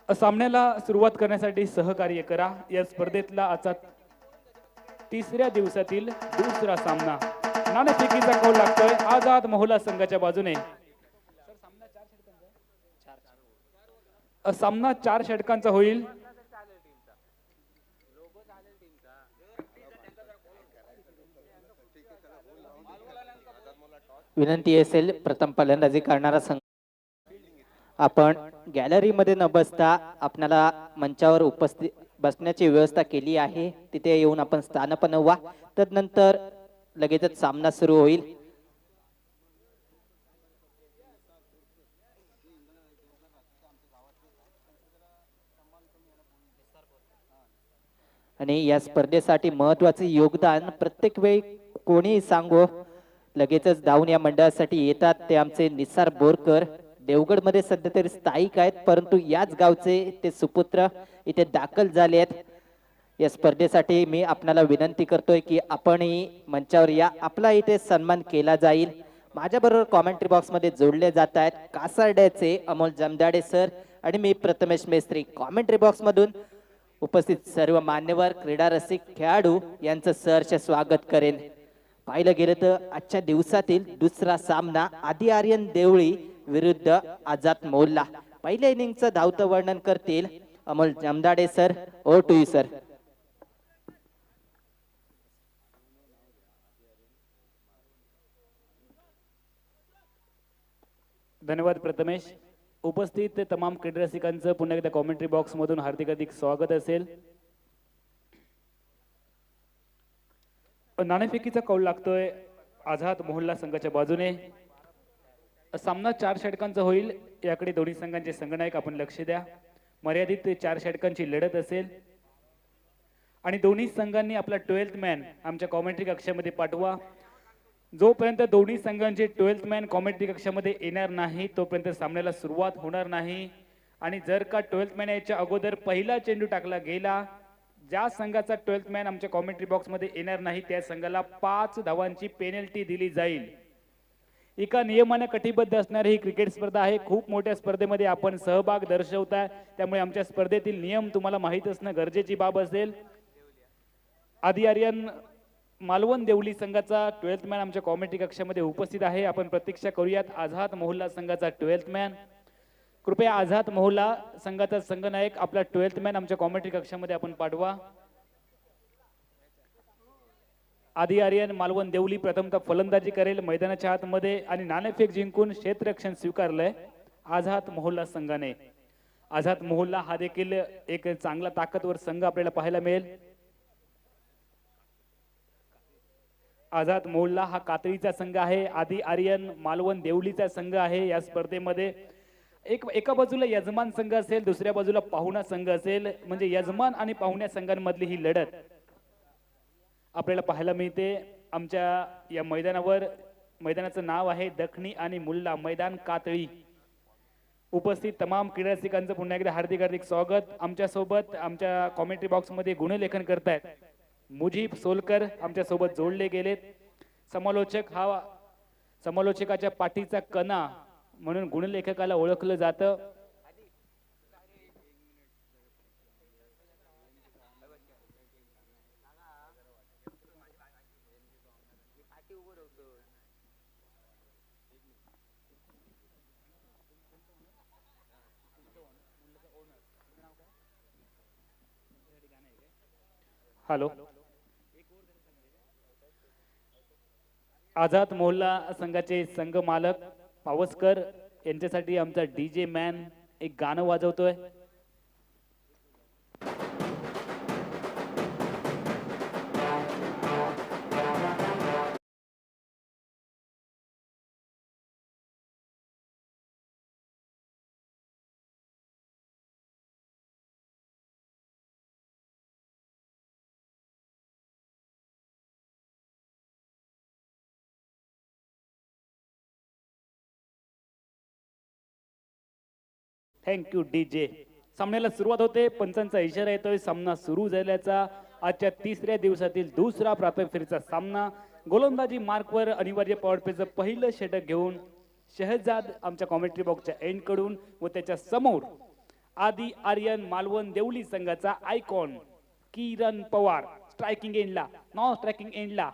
सामन्याला सुरुवात करण्यासाठी सहकार्य करा। या स्पर्धेतला आजचा तिसऱ्या दिवसातील दुसरा सामना नाणेफेकीचा कौल लागतोय आझाद मोहल्ला संघाच्या बाजूने। सामना 4 षटकांचा होईल। विनंती असेल प्रथम फलंदाजी करणारा संघ आपण गॅलरी मध्ये न बसता आपल्याला मंचावर उपस्थित बसण्याची व्यवस्था केली आहे, तिथे येऊन आपण स्थान बनवा। तदनंतर लगेचच सामना सुरू होईल। आणि या स्पर्धेसाठी महत्त्वाचे योगदान प्रत्येक वेळी कोणी सांगो लगेचच धावून या मंडळासाठी येतात ते आमचे निसार बोरकर। देवगड मध्ये सध्या तरी स्थायिक आहेत, परंतु याच गावचे ते सुपुत्र इथे दाखल झाले आहेत। या स्पर्धेसाठी मी आपल्याला विनंती करतोय की आपणही मंचावर या, आपला इथे सन्मान केला जाईल। माझ्याबरोबर कॉमेंट्री बॉक्स मध्ये जोडले जात आहेत कासारड्याचे अमोल जमदाडे सर आणि मी प्रथमेश मेस्त्री। कॉमेंट्री बॉक्स मधून उपस्थित सर्व मान्यवर क्रीडा रसिक खेळाडू यांचं सहर्ष स्वागत करेन। पाहिलं गेलं तर आजच्या दिवसातील दुसरा सामना आदी आर्यन देवळी विरुद्ध आझाद मोहल्ला। पहिल्या इनिंगचं धावतं वर्णन करतील Amol Jamdade sir. Over to you sir. धन्यवाद प्रथमेश। उपस्थित तमाम क्रीडा रसिकांचं पुन्हा एकदा कॉमेंट्री बॉक्स मधून हार्दिक स्वागत असेल। नाणेफेकीचा कौल लागतोय आझाद मोहल्ला संघाच्या बाजूने। सामना 4 षटकांचा होईल, याकडे दोन्ही संघांचे संघनायक आपण लक्ष द्या। मर्यादित 4 षटकांची लढत असेल आणि दोन्ही संघांनी आपला 12th मॅन आमच्या कॉमेंट्री कक्षामध्ये पाठवा। जोपर्यंत दोन्ही संघांचे 12th मॅन कॉमेंट्री कक्षामध्ये येणार नाही तोपर्यंत सामन्याला सुरुवात होणार नाही। आणि जर का 12th मॅन याच्या अगोदर पहिला चेंडू टाकला गेला, ज्या संघाचा 12th मॅन आमच्या कॉमेंट्री बॉक्स मध्ये येणार नाही त्या संघाला 5 धावांची पेनल्टी दिली जाईल। एका नियमाने कटिबद्ध असणारी ही क्रिकेट स्पर्धा आहे। खूप मोठ्या स्पर्धेमध्ये आपण सहभाग दर्शवताय, त्यामुळे आमच्या स्पर्धेतील नियम तुम्हाला माहित असणं गरजेची बाब असेल। आदी आर्यन मालवण देवली संघाचा 12th मॅन आमच्या कॉमेंट्री कक्षामध्ये उपस्थित आहे। आपण प्रतीक्षा करूयात आझाद मोहल्ला संघाचा 12th मॅन। कृपया आझाद मोहल्ला संघाचा संघनायक आपला 12th मॅन आमच्या कॉमेंट्री कक्षामध्ये आपण पाठवा। आदी आर्यन मालवण देवली प्रथमतः फलंदाजी करेल मैदानाच्या आतमध्ये आणि नाणेफेक जिंकून क्षेत्ररक्षण स्वीकारलंय आझाद मोहल्ला संघाने। आझाद मोहल्ला हा देखील एक चांगला ताकदवर संघ आपल्याला पाहायला मिळेल। आझाद मोहल्ला हा कातळीचा संघ आहे, आदी आर्यन मालवण देवलीचा संघ आहे। या स्पर्धेमध्ये एका बाजूला यजमान संघ असेल, दुसऱ्या बाजूला पाहुणा संघ असेल, म्हणजे यजमान आणि पाहुण्या संघांमधली ही लढत आपल्याला पाहायला मिळते। आमच्या या मैदानावर मैदानाचं नाव आहे दखनी आणि मुल्ला मैदान कातळी। उपस्थित तमाम क्रीडा रसिकांचं पुन्हा एकदा हार्दिक स्वागत। आमच्या सोबत आमच्या कॉमेंट्री बॉक्स मध्ये गुणलेखन करतायत मुजीब सोलकर, आमच्या सोबत जोडले गेलेत। समालोचक हा समालोचकाच्या पाठीचा कणा म्हणून गुणलेखकाला ओळखलं जातं। हॅलो, आझाद मोहल्ला संघाचे संघ मालक पावसकर यांच्यासाठी आमचा डीजे मॅन एक गाणं वाजवतोय। Thank you DJ. सामन्याला सुरुवात होते, पंचांचा इशारा येतोय सामना सुरू झाल्याचा। आजच्या तिसऱ्या दिवसातील दुसरा प्राथमिक फेरीचा सामना गोलंदाजी मार्कवर अनिवार्य पॉवर प्लेचं पहिलं षटक घेऊन शहजाद आमच्या कॉमेंट्री बॉक्सच्या एंड कडून व त्याच्या समोर आदी आर्यन मालवण देवली संघाचा आयकॉन किरण पवार स्ट्रायकिंग एंडला, नॉन स्ट्रायकिंग एंडला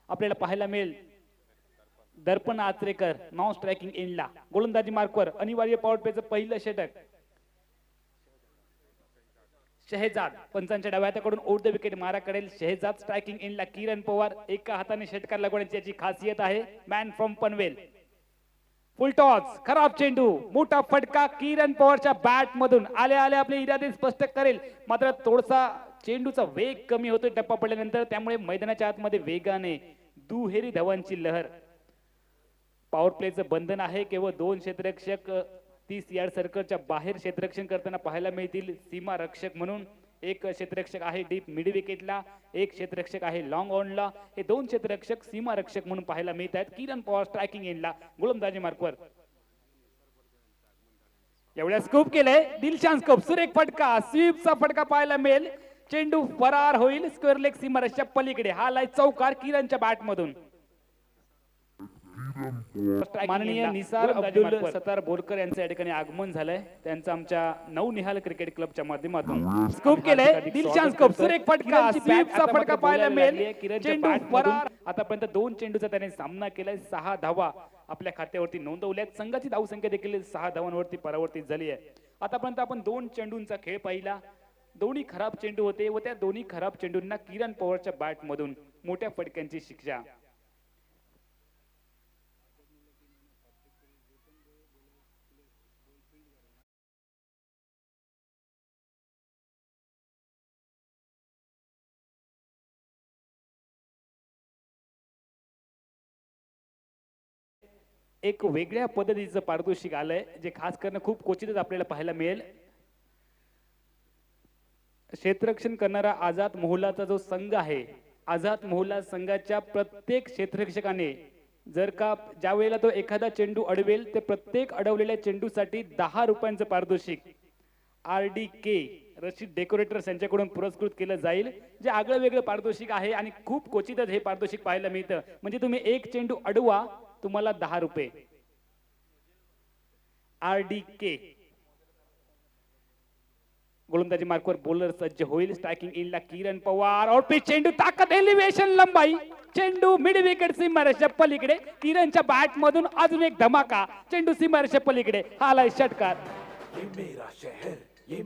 आपल्याला पाहायला मिळेल दर्पण आचरेकर नॉन स्ट्रायकिंग एंडला. गोलंदाजी मार्कवर अनिवार्य पॉवर प्लेचं पहिलं षटक शहेजाद पंचांच्या डाव्या हाताकडून ओढ द विकेट मारा करेल. शहेजाद स्ट्रायकिंग एंडला. किरण पवार एका हाताने षटकार लागवण्याची याची खासियत आहे. Man from Panvel. Full toss खराब चेंडू मोठा फटका किरण पवारच्या बॅट मधून आल्या आल्या आपले इरादे स्पष्ट करेल, मात्र थोडासा चेंडूचा वेग कमी होतोय टप्पा पडल्यानंतर, त्यामुळे मैदानाच्या आतमध्ये वेगाने दुहेरी धावांची लहर. पॉवर प्लेचं बंधन आहे. केवळ 2 क्षेत्ररक्षक 30 यार्ड सर्कलच्या बाहेर क्षेत्ररक्षण करताना पाहायला मिळतील. सीमा रक्षक म्हणून एक क्षेत्ररक्षक आहे डीप मिड विकेटला, एक क्षेत्ररक्षक आहे लॉंग ऑनला. हे 2 क्षेत्ररक्षक सीमा रक्षक म्हणून पाहायला मिळत आहेत. किरण पवार स्ट्रायकिंग एंडला गोलंदाजी मार्कवर. एवढ्या स्कूप केलंय दिलशान स्कूप, सुरेख फटका स्वीपचा फटका पाहायला मिळेल. चेंडू फरार होईल स्क्वेअर लेग सीमा रक्षच्या पलीकडे. हा लाय चौकार किरणच्या बॅट मधून. माननीय निसार अब्दुल सत्तार बोरकर यांचं या ठिकाणी आगमन झालंय. त्यांचं आमच्या नवनिहाल क्रिकेट क्लबच्या माध्यमातून स्कूप केलंय दिलशान स्कूप, सुरेख फटका स्वीपचा फटका पाहायला मिळेल. चेंडू फरार. आतापर्यंत 2 चेंडूचा त्याने सामना केलाय. 6 धावा आपल्या खात्यावरती नोंदवल्यात. संघाची धावसंख्या देखील 6 धावांवरती परावर्तित झाली आहे. आतापर्यंत आपण 2 चेंडूंचा खेळ पाहिला. दोन्ही खराब चेंडू होते व त्या दोन्ही खराब चेंडूंना किरण पवारच्या बॅट मधून मोठ्या फटक्यांची शिक्षा. एक वेगळ्या पद्धतीचं पारितोषिक आलंय, जे खास करणं खूप क्वचितच आपल्याला पाहायला मिळेल. क्षेत्ररक्षण करणारा आझाद मोहल्लाचा जो संघ आहे, आझाद मोहल्ला संघाच्या प्रत्येक क्षेत्ररक्षकाने जर का ज्या वेळेला तो एखादा चेंडू अडवेल, ते प्रत्येक अडवलेल्या चेंडूसाठी 10 रुपयांचं पारितोषिक RDK रशीद डेकोरेटर्स यांच्याकडून पुरस्कृत केलं जाईल, जे आगळं वेगळं पारितोषिक आहे आणि खूप क्वचितच हे पारितोषिक पाहायला मिळतं. म्हणजे तुम्ही एक चेंडू अडवा तुम्हाला 10 रुपये. RDK. गोलंदाजी मार्कवर बॉलर सज्ज होईल. स्ट्रायकिंग इनला किरण पवार और पिच चेंडू ताकद एलिव्हेशन लंबाई. चेंडू मिड विकेट सीमारेषा पलीकडे. किरणच्या बॅट मधून अजून एक धमाका. चेंडू सीमारेषा पलीकडे. हा आलाय षटकार. ये मेरा शहर, ये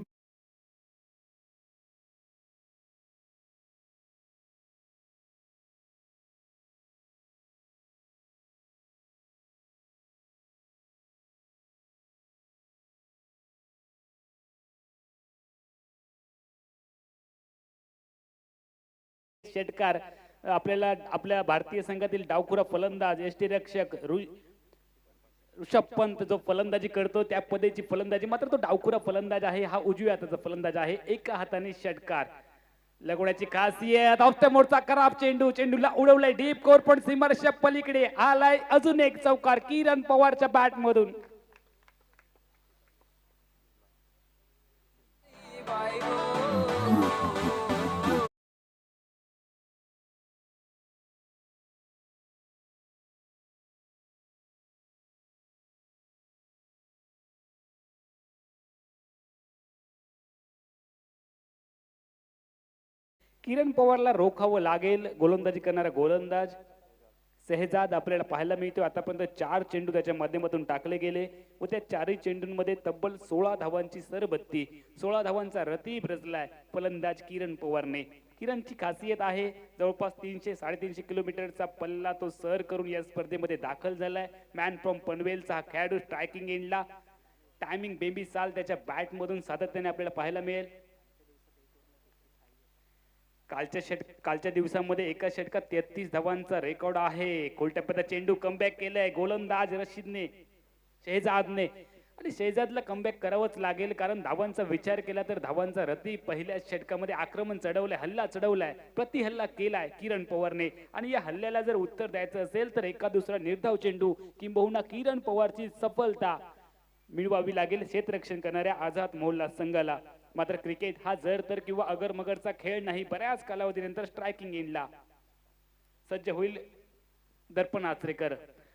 षटकार आपल्याला आपल्या भारतीय संघातील डावखुरा फलंदाज यष्टीरक्षक ऋषभ पंत जो फलंदाजी करतो त्या पद्धतीची फलंदाजी, मात्र तो डावखुरा फलंदाज आहे. हा उजव्या हाताचा फलंदाज आहे. एका हाताने षटकार लगवण्याची खासियत. ऑफ द मोडचा खराब चेंडू. चेंडूला उडवलाय डीप कोर पण सीमारेषा पलीकडे. आलाय अजून एक चौकार किरण पवारच्या बॅट मधून. किरण पवारला रोखावं लागेल. गोलंदाजी करणारा गोलंदाज शहेजाद आपल्याला पाहायला मिळतो. आतापर्यंत 4 चेंडू त्याच्या माध्यमातून टाकले गेले व त्या 4ही चेंडूंमध्ये तब्बल 16 धावांची सरबत्ती, 16 धावांचा रतीब रचलाय फलंदाज किरण पवारने. किरणची खासियत आहे जवळपास 300-350 किलोमीटरचा पल्ला तो सर करून या स्पर्धेमध्ये दाखल झालाय. मॅन फ्रॉम पनवेलचा हा खेळाडू स्ट्रायकिंग एंडला. टायमिंग बेबी साल त्याच्या बॅट मधून सातत्याने आपल्याला पाहायला मिळेल. कालच्या दिवसामध्ये एका षटकात 33 धावांचा रेकॉर्ड आहे. खोलटप्प्याचा चेंडू कमबॅक केलाय गोलंदाज रशीदने, शहेजादने. आणि शहेजादला कमबॅक करावंच लागेल, कारण धावांचा विचार केला तर धावांचा रती पहिल्या षटकामध्ये आक्रमण चढवलंय, हल्ला चढवलाय, प्रति हल्ला केलाय किरण पवारने. आणि या हल्ल्याला जर उत्तर द्यायचं असेल तर एका दुसरा निर्धाव चेंडू किंबहुना किरण पवारची सफलता मिळवावी लागेल क्षेत्ररक्षण करणाऱ्या आझाद मोहल्ला संघाला. मात्र क्रिकेट हा जर तर किंवा अगर मगरचा खेळ नाही. बऱ्याच कालावधीनंतर स्ट्रायकिंग एंडला सज्ज होईल दर्पण आचरेकर.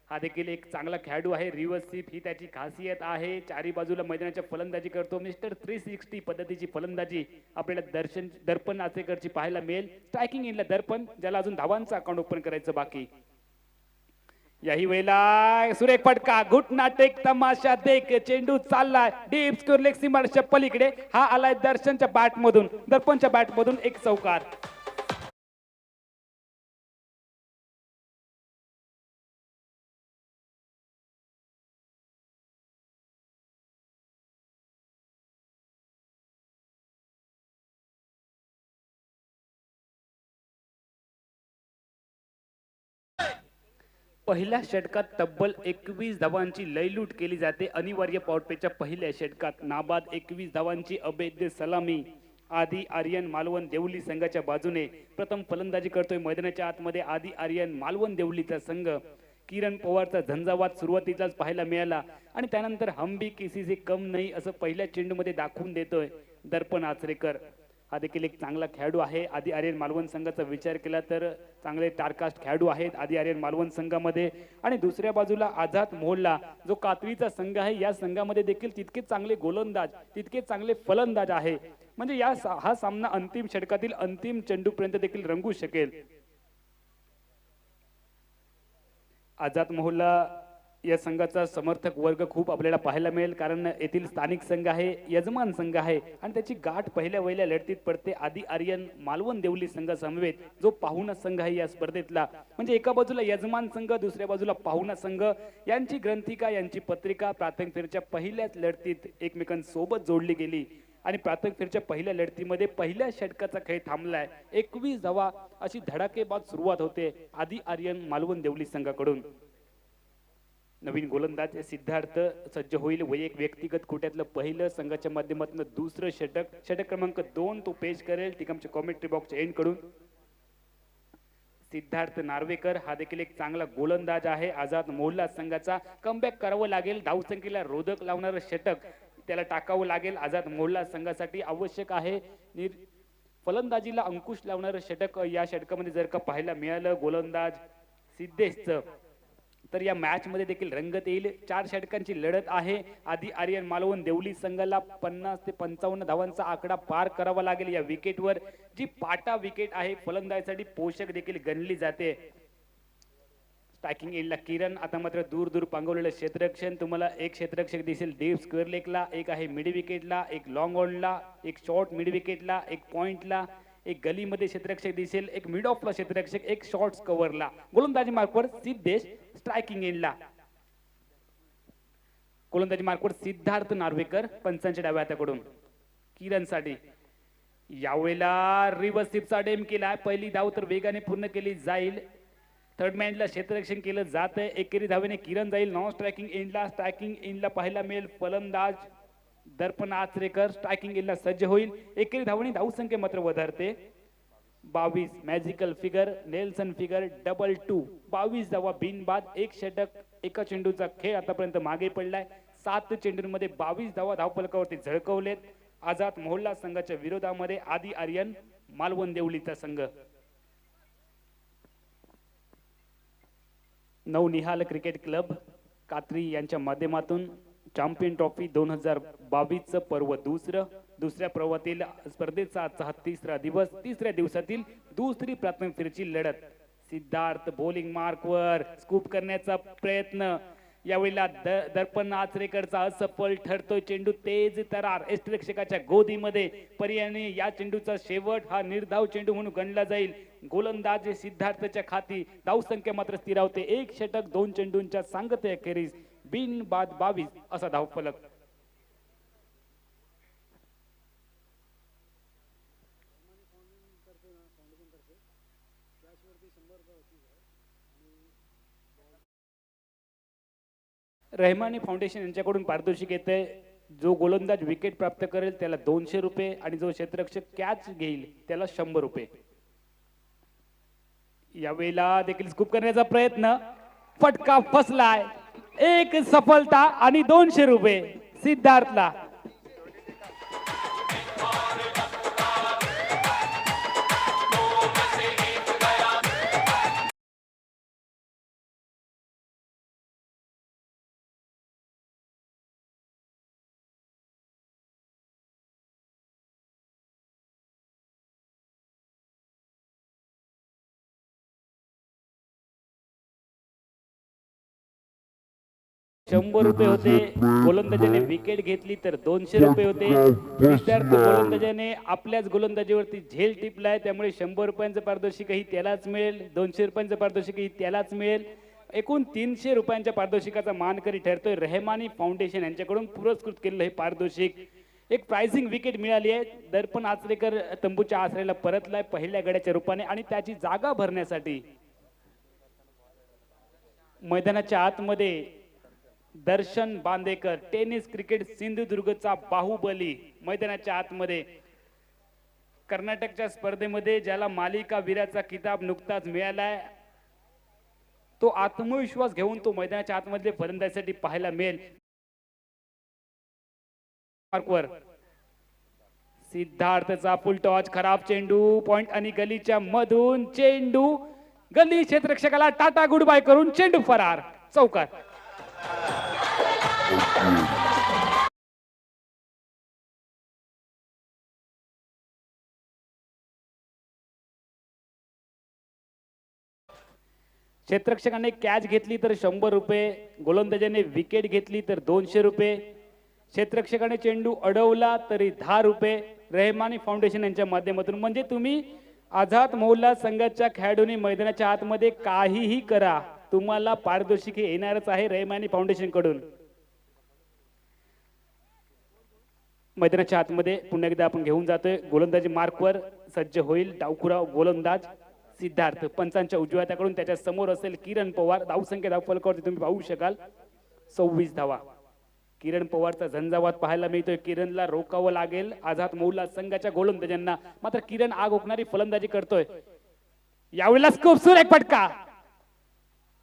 हा देखील एक चांगला खेळाडू आहे. रिव्हर्स स्वीप ही त्याची खासियत आहे. चारी बाजूला मैदानाच्या फलंदाजी करतो. मिस्टर 360 पद्धतीची फलंदाजी आपल्याला दर्पण आचरेकरची पाहायला मिळेल. स्ट्रायकिंग इनला दर्पण, ज्याला अजून धावांचं अकाउंट ओपन करायचं बाकी. याही वेळेला सुरेख फटका, घुटना टेक, तमाशा देख, चेंडू चाललाय डीप स्कोर लेग सीमारेषेच्या पलीकडे. हा आलाय दर्शनच्या बॅट मधून, दर्पणच्या बॅट मधून एक चौकार. पहिल्या षटकात तब्बल 21 धावांची लयलूट केली जाते. अनिवार्य पॉवरप्लेच्या पहिल्या षटकात नाबाद 21 धावांची अभेद्य सलामी आदी आर्यन मालवण देवली संघाच्या बाजूने. प्रथम फलंदाजी करतोय मैदानाच्या आतमध्ये आदी आर्यन मालवण देवलीचा संघ. किरण पवारचा झंझावात सुरुवातीलाच पाहायला मिळाला आणि त्यानंतर हम भी किसी से कम नाही असं पहिल्या चेंडूमध्ये दाखवून देतोय दर्पण आचरेकर. हा देखील एक चांगला खेळाडू आहे. आदी आर्यन मालवण संघाचा विचार केला तर चांगले टारकास्ट खेळाडू आहेत आदी आर्यन मालवण संघामध्ये. आणि दुसऱ्या बाजूला आझाद मोहल्ला जो कातवीचा संघ आहे, या संघामध्ये देखील तितकेच चांगले गोलंदाज, तितकेच चांगले फलंदाज आहे. म्हणजे हा सामना अंतिम षटकातील अंतिम चेंडूपर्यंत देखील रंगू शकेल. आझाद मोहल्ला या संघाचा समर्थक वर्ग खूप आपल्याला पाहायला मिळेल, कारण येथील स्थानिक संघ आहे, यजमान संघ आहे आणि त्याची गाठ पहिल्या वहिल्या लढतीत पडते आदी आर्यन मालवण देवली संघासमवेत, जो पाहुणा संघ आहे या स्पर्धेतला. म्हणजे एका बाजूला यजमान संघ, दुसऱ्या बाजूला पाहुणा संघ, यांची ग्रंथिका, यांची पत्रिका प्राथमिक फेरीच्या पहिल्याच लढतीत एकमेकांसोबत जोडली गेली आणि प्राथमिक फेरीच्या पहिल्या लढतीमध्ये पहिल्या षटकाचा खेळ थांबलाय. 21 धावा अशी धडाकेबाज सुरुवात होते आदी आर्यन मालवण देवली संघाकडून. नवीन गोलंदाज सिद्धार्थ सज्ज होईल. व्यक्तिगत कोट्यातलं पहिलं, संघाच्या माध्यमातून दुसरं षटक, षटक क्रमांक 2 तो पेश करेल टिकमच्या कॉमेंट्री बॉक्सच्या एंड कडून. सिद्धार्थ नार्वेकर हा देखील एक चांगला गोलंदाज आहे. आझाद मोहल्ला संघाचा कमबॅक करावं लागेल. धावसंख्येला रोधक लावणारं षटक त्याला टाकावं लागेल. आझाद मोहल्ला संघासाठी आवश्यक आहे. फलंदाजीला अंकुश लावणारं षटक या षटकामध्ये जर का पाहायला मिळालं गोलंदाज सिद्धेशचं, तर या मॅच मध्ये देखील रंगत येईल. 4 षटकांची लढत आहे. आदी आर्यन मालवण देवली संघाला 50 ते 55 धावांचा आकडा पार करावा लागेल या विकेटवर, जी पाटा विकेट आहे, फलंदाजीसाठी पोषक देखील गणली जाते. स्ट्रायकिंग एंडला किरण. आता मात्र दूर दूर पांगवलेलं क्षेत्ररक्षण. तुम्हाला एक क्षेत्ररक्षक दिसेल डीप स्क्वेअर लेगला, एक आहे मिड विकेटला, एक लॉंग ऑनला, एक शॉर्ट मिड विकेटला, एक पॉइंटला, एक गलीमध्ये क्षेत्ररक्षक दिसेल, एक मिड ऑफला क्षेत्ररक्षक, एक शॉर्ट्स कव्हरला. गोलंदाजी मार्कवर सिद्धेश. स्ट्रायकिंग एंडला गोलंदाजी मार्कवर सिद्धार्थ नार्वेकर पंचांच्या डाव्या हाताकडून. किरणसाठी यावेळेला रिव्हर्स स्वीपचा डेम केला. पहिली धाव तर वेगाने पूर्ण केली जाईल. थर्ड मॅनला क्षेत्ररक्षण केलं जात आहे. एकेरी धावेने किरण जाईल नॉन स्ट्रायकिंग एंडला. स्ट्रायकिंग एंडला पाहायला मिळेल फलंदाज दर्पण आचरेकर. स्ट्रायकिंग एंडला सज्ज होईल. एकेरी धावणे धावसंख्या मात्र वधारते. 22 magical figure, Nelson figure, double 2. 22 धावा बिनबाद. एक षटक, एका चेंडूचा खेळ आतापर्यंत मागे पडलाय. 7 चेंडूंमध्ये 22 धावा धावफलकावरती झळकवलेत आझाद मोहल्ला संघाच्या विरोधामध्ये आदी आर्यन मालवण देवलीचा संघ. नवनिहाल क्रिकेट क्लब कात्री यांच्या माध्यमातून चॅम्पियन ट्रॉफी 2022 पर्व दुसऱ्या पर्वातील स्पर्धेचा आजचा 3रा दिवस. 3ऱ्या दिवसातील दुसरी प्राथमिक फेरीची लढत. सिद्धार्थ बॉलिंग मार्कवर स्कूप करण्याचा प्रयत्न. यावेळेला दर्पण आचरेकरचा असफल ठरतोय. चेंडू तेज तरार यष्टिरक्षकाच्या गोदीमध्ये. पर्यायाने या चेंडूचा शेवट हा निर्धाव चेंडू म्हणून गणला जाईल. गोलंदाज सिद्धार्थच्या खाती. धावसंख्या मात्र स्थिरावते. एक षटक 2 चेंडूंच्या सांगते अखेरीस बिनबाद 22 असा धावफलक. रहमानी फाउंडेशन यांच्याकडून पारितोषिक येते. जो गोलंदाज विकेट प्राप्त करेल त्याला 200 रुपये आणि जो क्षेत्ररक्षक कॅच घेईल त्याला 100 रुपये. यावेळेला देखील स्कूप करण्याचा प्रयत्न. फटका फसलाय. एक सफलता आणि 200 रुपये सिद्धार्थला. 100 होते. गोलंदाजाने विकेट घेतली तर 200 होते. सिद्धार्थ गोलंदाजाने आपल्याच गोलंदाजीवरती झेल टिपलाय, त्यामुळे 100 पारितोषिकही त्यालाच मिळेल, 200 पारितोषिकही त्यालाच मिळेल. एकूण 300 पारितोषिकाचा मानकरी ठरतोय. रहमानी फाउंडेशन यांच्याकडून पुरस्कृत केलेलं हे पारितोषिक. एक प्राइसिंग विकेट मिळाली आहे. दर्पण आचरेकर तंबूच्या आसऱ्याला परतलाय पहिल्या गड्याच्या रूपाने आणि त्याची जागा भरण्यासाठी मैदानाच्या आतमध्ये दर्शन बांदेकर, टेनिस क्रिकेट सिंधुदुर्गचा बाहुबली, मैदानाच्या आतमध्ये. कर्नाटकच्या स्पर्धेमध्ये ज्याला मालिका वीराचा किताब नुकताच मिळालाय, तो आत्मविश्वास घेऊन तो मैदानाच्या आतमधले फलंदाजीसाठी पाहायला मिळेल. मार्कवर सिद्धार्थचा फुल टॉच, खराब चेंडू, पॉइंट आणि गलीच्या मधून चेंडू, गली क्षेत्ररक्षकाला टाटा गुड बाय करून चेंडू फरार, चौकार. क्षेत्ररक्षकाने कॅच घेतली तर 100, गोलंदाजाने विकेट घेतली तर 200, क्षेत्ररक्षकाने चेंडू अडवला तरी 10. रहमानी फाउंडेशन यांच्या माध्यमातून. म्हणजे तुम्ही आझाद मोहल्ला संघाच्या खेळाडूंनी मैदानाच्या आतमध्ये काहीही करा, तुम्हाला पारितोषिक हे येणारच आहे रहमानी फाउंडेशन कडून. मैदानाच्या आतमध्ये पुन्हा एकदा आपण घेऊन जातोय. गोलंदाजी मार्कवर सज्ज होईल डावखुरा गोलंदाज सिद्धार्थ. पंचांच्या उजव्या हाताकडून त्याच्या समोर असेल किरण पवार. धावसंख्या धावफलकावरती तुम्ही पाहू शकाल 26 धावा. किरण पवारचा झंझावात पाहायला मिळतोय. किरणला रोकावं लागेल आझाद मोहल्ला संघाच्या गोलंदाजांना, मात्र किरण आग ओकणारी फलंदाजी करतोय. यावेळेला खूप सुरेख फटका,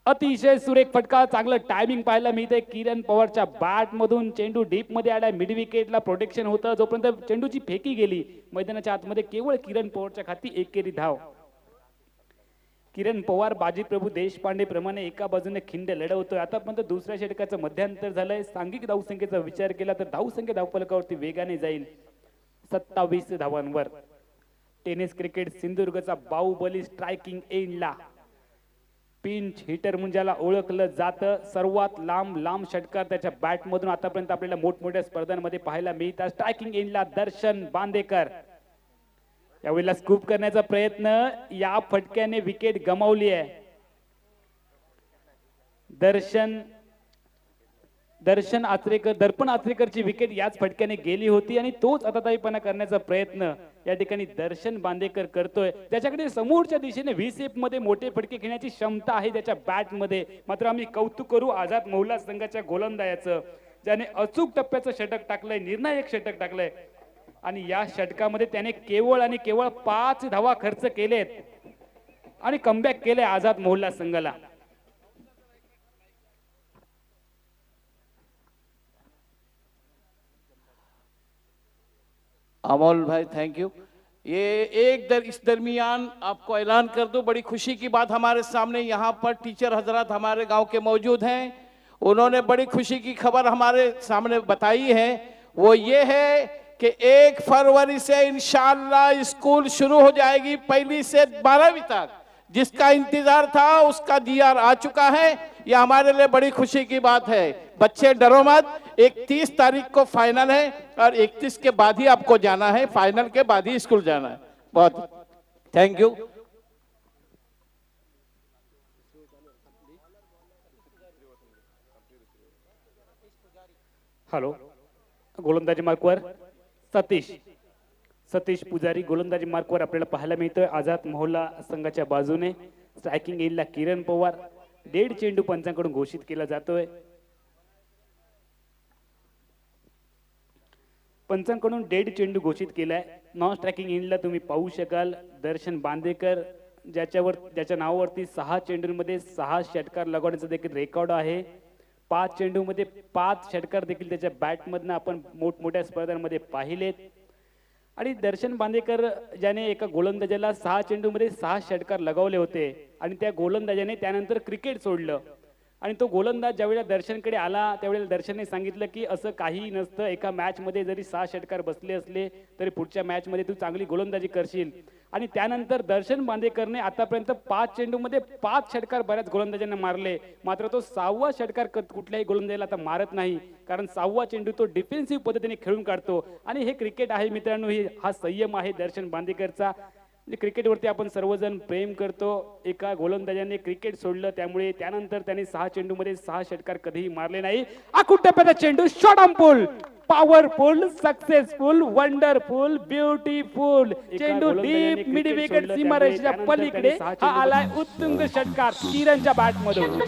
अतिशय सुरेख फटका, चांगलं टायमिंग पाहायला मिळतंय. किरण पवारच्या बॅट मधून चेंडू डीप मध्ये आला. मिड विकेटला प्रोटेक्शन होतं. जोपर्यंत चेंडूची फेकी गेली मैदानाच्या आतमध्ये केवळ किरण पवारच्या खाती एकेरी धाव. किरण पवार बाजीप्रभू देशपांडे प्रमाणे एका बाजूने खिंड लढवतोय. आतापर्यंत दुसऱ्या षटकाचं मध्यांतर झालंय. सांघिक धावसंख्येचा विचार केला तर धावसंख्या धावफलकावरती वेगाने जाईल 27 धावांवर. टेनिस क्रिकेट सिंधुदुर्गचा बाहुबली स्ट्रायकिंग एंडला, पिंच हिटर म्हणजे ज्याला ओळखलं जातं. सर्वात लांब षटकार त्याच्या बॅट मधून आतापर्यंत आपल्याला मोठमोठ्या स्पर्धांमध्ये पाहायला मिळतात. स्ट्रायकिंग एंडला दर्शन बांदेकर. यावेळेला स्कूप करण्याचा प्रयत्न, या फटक्याने विकेट गमावली आहे. दर्पण आचरेकरची विकेट याच फटक्याने गेली होती आणि तोच आताताईपणा करण्याचा प्रयत्न या ठिकाणी दर्शन बांदेकर करतोय. त्याच्याकडे समोरच्या दिशेने व्हीसेप मध्ये मोठे फटके घेण्याची क्षमता आहे त्याच्या बॅट मध्ये. मात्र आम्ही कौतुक करू आझाद मोहल्ला संघाच्या गोलंदाजाचं, ज्याने अचूक टप्प्याचं षटक टाकलंय, निर्णायक षटक टाकलंय. आणि या षटकामध्ये त्याने केवळ 5 धावा खर्च केलेत आणि कमबॅक केले आझाद मोहल्ला संघाला. अमोल भाई थैंक यू। इस दरमियान आपको ऐलान कर दूं, बड़ी खुशी की बात हमारे सामने यहाँ पर टीचर हजरात हमारे गांव के मौजूद हैं। उन्होंने बड़ी खुशी की खबर हमारे सामने बताई है। वो ये है कि 1 फरवरी से इंशाअल्लाह स्कूल शुरू हो जाएगी 1ली से 12वीं तक। जिसका इंतजार था उसका डीआर आ चुका है। यह हमारे लिए बड़ी खुशी की बात है। बच्चे डरो मत, 31 तारीख को फाइनल है और 31 के बाद ही आपको जाना है, फाइनल के बाद ही स्कूल जाना है। बहुत थैंक यू। हॅलो, गोलंदाजी मार्कवर सतीश पुजारी गोलंदाजी मार्कवर आपल्याला पाहायला मिळतोय आझाद मोहल्ला संघाच्या बाजूने. स्ट्रायकिंग एंडला किरण पवार. 1.5 चेंडू पंचांकडून घोषित केला जातोय. पंचांकडून 1.5 चेंडू घोषित केलाय. नॉन स्ट्रायकिंग एंडला तुम्ही पाहू शकाल दर्शन बांदेकर, ज्याच्या नावावरती 6 चेंडूंमध्ये 6 षटकार लगवण्याचा देखील रेकॉर्ड आहे. 5 चेंडूमध्ये 5 षटकार देखील त्याच्या बॅटमधनं आपण मोठमोठ्या स्पर्धांमध्ये पाहिलेत. आणि दर्शन बांदेकर ज्याने एका गोलंदाजाला 6 चेंडूमध्ये 6 षटकार लगावले होते आणि त्या गोलंदाजाने त्यानंतर क्रिकेट सोडलं. आणि तो गोलंदाज ज्यावेळेला दर्शनकडे आला त्यावेळेला दर्शनने सांगितलं की असं काही नसतं, एका मॅच मध्ये जरी 6 षटकार बसले असले तरी पुढच्या मॅच मध्ये तू चांगली गोलंदाजी करशील. आणि त्यानंतर दर्शन बांदेकरने आतापर्यंत 5 चेंडूमध्ये 5 षटकार बऱ्याच गोलंदाजांना मारले, मात्र तो 6वा षटकार कुठल्याही गोलंदाजाला आता मारत नाही, कारण 6वा चेंडू तो डिफेन्सिव्ह पद्धतीने खेळून काढतो. आणि हे क्रिकेट आहे मित्रांनो, हा संयम आहे दर्शन बांदेकरचा. क्रिकेटवरती आपण सर्वजण प्रेम करतो. एका गोलंदाजाने क्रिकेट सोडलं, त्यामुळे त्यानंतर त्याने 6 चेंडूमध्ये 6 षटकार कधीही मारले नाही. आखूट टप्प्याचा चेंडू, shot on pool, powerful, successful, wonderful, beautiful चेंडू डीप मिड विकेट सीमारेषेच्या पलीकडे हा आलाय उत्तुंग षटकार किरणच्या बॅट मधून.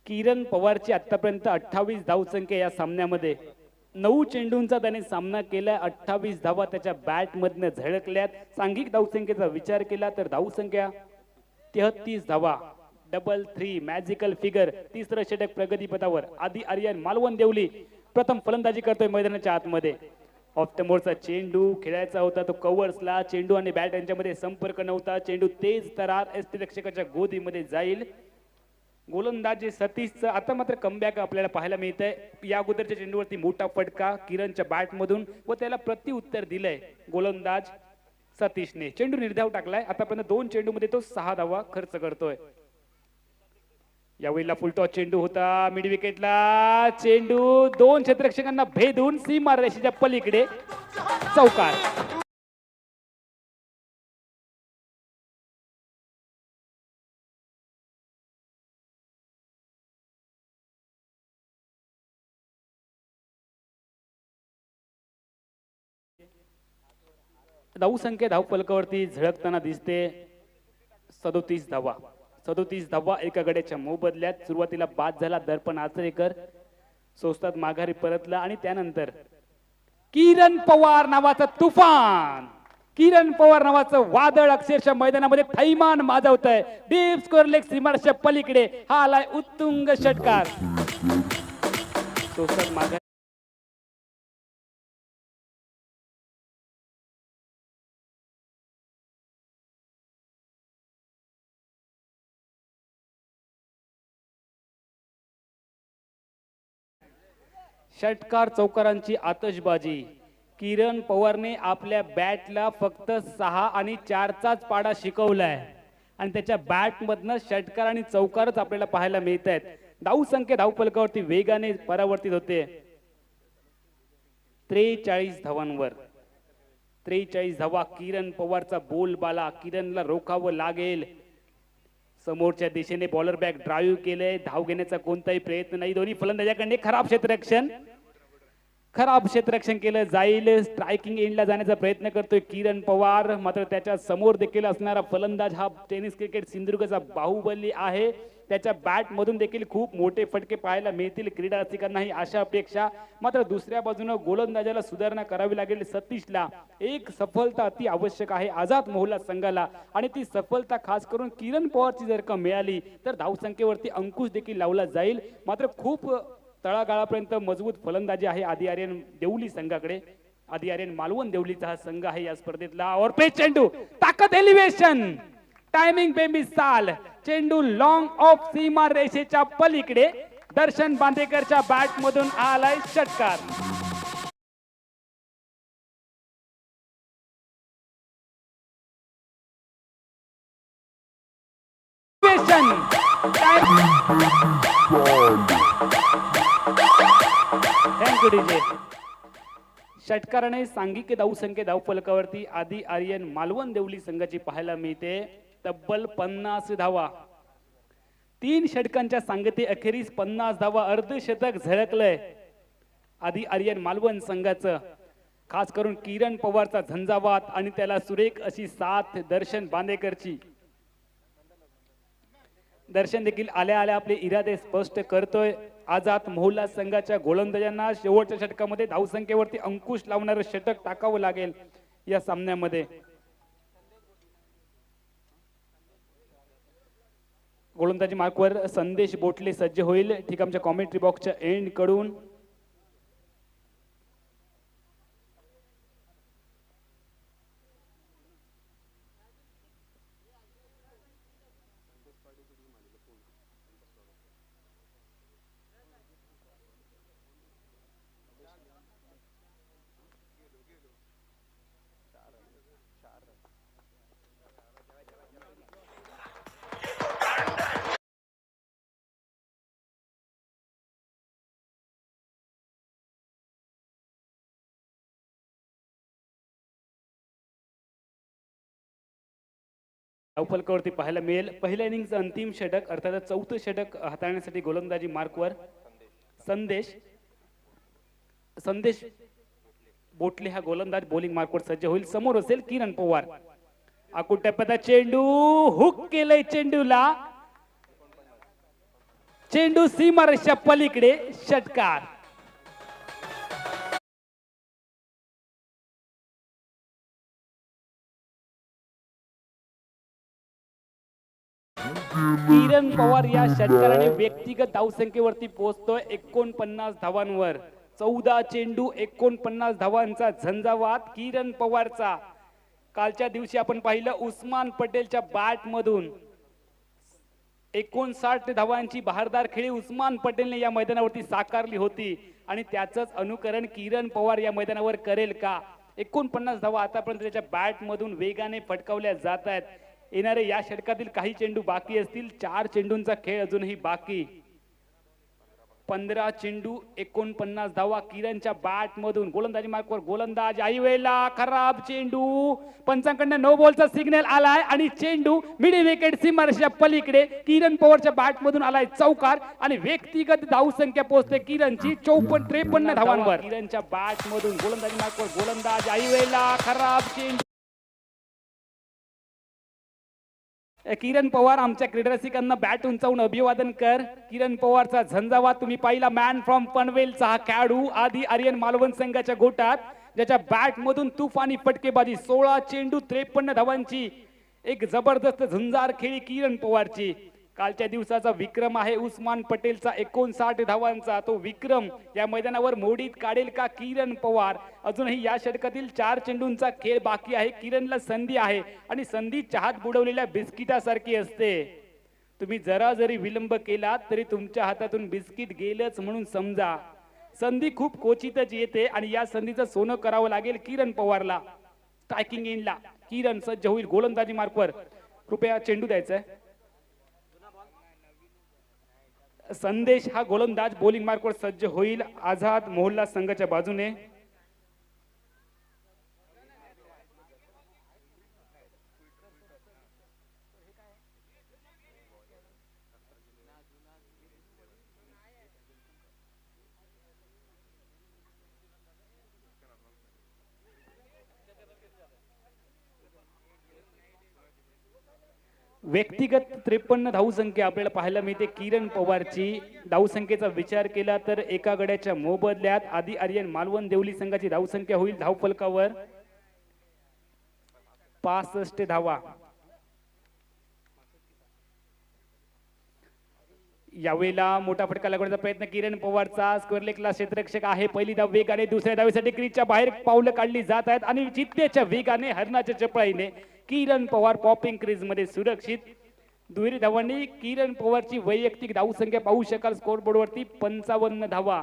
किरण पवारची आतापर्यंत 28 धावसंख्या या सामन्यामध्ये. 9 चेंडूंचा त्याने सामना केला, 28 धावा त्याच्या बॅट मधनं झळकल्यात. सांघिक धावसंख्येचा विचार केला तर धावसंख्या 33 धावा, डबल 3 मॅजिकल फिगर. तिसरं षटक प्रगतीपथावर. आधी आर्यन मालवण देवली प्रथम फलंदाजी करतोय मैदानाच्या आतमध्ये. ऑफ द मोरचा चेंडू खेळायचा होता, तो कव्हर्सला. चेंडू आणि बॅट यांच्यामध्ये संपर्क नव्हता. चेंडू तेज तरार यष्टिरक्षकाच्या गोदीमध्ये जाईल. गोलंदाज सतीशचं आता मात्र कमबॅक आपल्याला पाहायला मिळतंय. या अगोदरच्या चेंडूवरती मोठा फटका किरणच्या बॅट मधून व त्याला प्रत्युत्तर दिलंय गोलंदाज सतीशने. चेंडू निर्धाव टाकलाय. आतापर्यंत 2 चेंडूमध्ये तो 6 धावा खर्च करतोय. यावेळेला फुलटॉस चेंडू होता मिड विकेटला. चेंडू 2 क्षेत्ररक्षकांना भेदून सीमा रेषेच्या पलीकडे चौकार. धावसंख्या धावफलकावरती झळकताना दिसते. 37 धावा. 37 धावा एका गड्याच्या मोबदल्यात. सुरुवातीला बाद झाला दर्पण आचरेकर, सोस्तात माघारी परतला आणि त्यानंतर किरण पवार नावाचं तुफान, किरण पवार नावाचं वादळ अक्षरशः मैदानामध्ये थैमान माजवत आहे. डीप स्कोर लेग सीमारेषेच्या पलीकडे हा आलाय उत्तुंग षटकार. सोस्तात माघारी षटकार चौकारांची आतषबाजी. किरण पवारने आपल्या बॅटला फक्त 6 आणि 4चाच पाडा शिकवलाय आणि त्याच्या बॅट मधनं षटकार आणि चौकारच आपल्याला पाहायला मिळत आहेत. धावसंख्या धावफलकावरती वेगाने परावर्तित होते. 43 धावांवर. 43 धावा. किरण पवारचा बोलबाला. किरणला रोखावं लागेल. समोरच्या दिशेने बॉलर बॅक ड्राईव्ह केले. धाव घेण्याचा कोणताही प्रयत्न नाही. दोन्ही फलंदाजाकडे खराब क्षेत्ररक्षण. खराब क्षेत्ररक्षण केलं जाईल. स्ट्रायकिंग एंडला जाण्याचा प्रयत्न करतोय किरण पवार, मात्र त्याच्या समोर देखील असणारा फलंदाज हा टेनिस क्रिकेट सिंधुदुर्गचा बाहुबली आहे. त्याच्या बॅट मधून देखील खूप मोठे फटके पाहायला मिळतील. क्रीडा रसिकांना ही आशा अपेक्षा. मात्र दुसऱ्या बाजूने गोलंदाजाला सुधारणा करावी लागेल. सतीशला एक सफलता अति आवश्यक आहे आझाद मोहल्ला संघाला, आणि ती सफलता खास करून किरण पवारची जर का मिळाली तर धावसंख्येवरती अंकुश देखील लावला जाईल. मात्र खूप तळागाळापर्यंत मजबूत फलंदाजी आहे आदी आर्यन देवली संघाकडे. आदी आर्यन मालवण देवलीचा हा संघ आहे या स्पर्धेतला. और पे चेंडू, ताकद, एलिव्हेशन, टायमिंग बेमिसाल. चेंडू लॉंग ऑफ सीमा रेषेच्या पलीकडे. दर्शन बांदेकरच्या बॅट मधून आलाय षटकार. Thank you DJ. षटकाराने सांघिक धावसंख्या धावफलकावरती आदी आर्यन मालवण देवली संघाची पाहायला मिळते. तब्बल 50 धावा. 3 षटकांच्या सांगते अखेरीस 50 धावा. अर्धशतक झळकलंय आदी आर्यन मालवण संघाचं. खास करून किरण पवारचा झंझावात आणि त्याला सुरेख अशी साथ दर्शन बांदेकरची. दर्शन देखील आल्या आल्या आपले इरादे स्पष्ट करतोय. आझाद मोहल्ला संघाच्या गोलंदाजांना शेवटच्या षटकामध्ये धावसंख्येवरती अंकुश लावणारं षटक टाकावं लागेल या सामन्यामध्ये. गोलंदाजी मार्कवर संदेश बोटले सज्ज होईल ठीक आमच्या कॉमेंट्री बॉक्सच्या एंड कडून. धावफलकावरती पाहायला मिळेल पहिल्या इनिंगचं अंतिम षटक अर्थात चौथं षटक हाताळण्यासाठी गोलंदाजी मार्कवर संदेश बोटले हा गोलंदाज बॉलिंग मार्कवर सज्ज होईल. समोर असेल किरण पवार. आकुट टप्प्याचा चेंडू हुक केलंय चेंडूला. चेंडू सीमारेषा पलीकडे षटकार. किरण पवार या षटकाराने व्यक्तिगत धावसंख्येवरती पोहोचतोय 49 धावांवर. 14 चेंडू 49 धावांचा झंझावात किरण पवारचा. कालच्या दिवशी आपण पाहिलं उस्मान पटेलच्या बॅट मधून 59 धावांची बहारदार खेळी उस्मान पटेलने या मैदानावरती साकारली होती आणि त्याचंच अनुकरण किरण पवार या मैदानावर करेल का. 49 धावा आतापर्यंत त्याच्या बॅट मधून वेगाने फटकावल्या जात आहेत. येणारे या षटकातील काही चेंडू बाकी असतील. 4 चेंडूंचा खेळ अजूनही बाकी. 15 चेंडू 49 धावा किरणच्या बॅट मधून. गोलंदाजी मार्कवर गोलंदाज ऐवेला खराब चेंडू. पंचांकडनं नो बॉलचा सिग्नल आलाय आणि चेंडू मिडी विकेट सीमारेषा पलीकडे किरण पवारच्या बॅट मधून आलाय चौकार आणि व्यक्तिगत धावसंख्या पोहोचते किरणची 53 धावांवर. किरणच्या बॅट मधून गोलंदाजी मार्कवर गोलंदाज ऐवेला खराब चेंडू. किरण पवार आमच्या क्रीडारसिकांना बॅट उंचावून अभिवादन कर. किरण पवारचा झंझावात तुम्ही पाहिला. मॅन फ्रॉम पनवेलचा हा खेळाडू आधी आर्यन मालवण संघाच्या गोटात ज्याच्या बॅट मधून तुफानी फटकेबाजी. 16 चेंडू 53 धावांची एक जबरदस्त झुंजार खेळी किरण पवारची. कालच्या दिवसाचा विक्रम आहे उस्मान पटेलचा 59 धावांचा. तो विक्रम या मैदानावर मोडीत काढेल का किरण पवार. अजूनही या षटकातील 4 चेंडूंचा खेळ बाकी आहे. किरणला संधी आहे आणि संधी चहात बुडवलेल्या बिस्किटासारखी असते. तुम्ही जरा जरी विलंब केला तरी तुमच्या हातातून बिस्किट गेलंच म्हणून समजा. संधी खूप क्वचितच येते आणि या संधीचं सोनं करावं लागेल किरण पवारला. स्ट्रायकिंग एंडला किरण सज्ज होईल गोलंदाजी मार्कवर. कृपया चेंडू द्यायचा आहे. संदेश हा गोलंदाज बॉलिंग मार्कवर सज्ज होईल आझाद मोहल्ला संघाच्या बाजूने. व्यक्तिगत 53 धावसंख्या आपल्याला पाहायला मिळते किरण पवारची. धावसंख्येचा विचार केला तर एका गड्याच्या मोबदल्यात आधी आर्यन मालवण देवली संघाची धावसंख्या होईल धावफलकावर 65 धावा. यावेळेला मोठा फटका लागवण्याचा प्रयत्न किरण पवारचा. स्क्वेअर लेगला क्षेत्ररक्षक आहे. पहिली धाव वेगाने दुसऱ्या धावेसाठी क्रीजच्या बाहेर पावलं काढली जात आहेत आणि चित्तेच्या वेगाने हरणाच्या चपळाईने किरण पवार पॉपिंग क्रीज मध्ये सुरक्षित. दुहेरी धावांनी किरण पवारची वैयक्तिक धावसंख्या पाहू शकाल स्कोर बोर्ड वरती 55 धावा.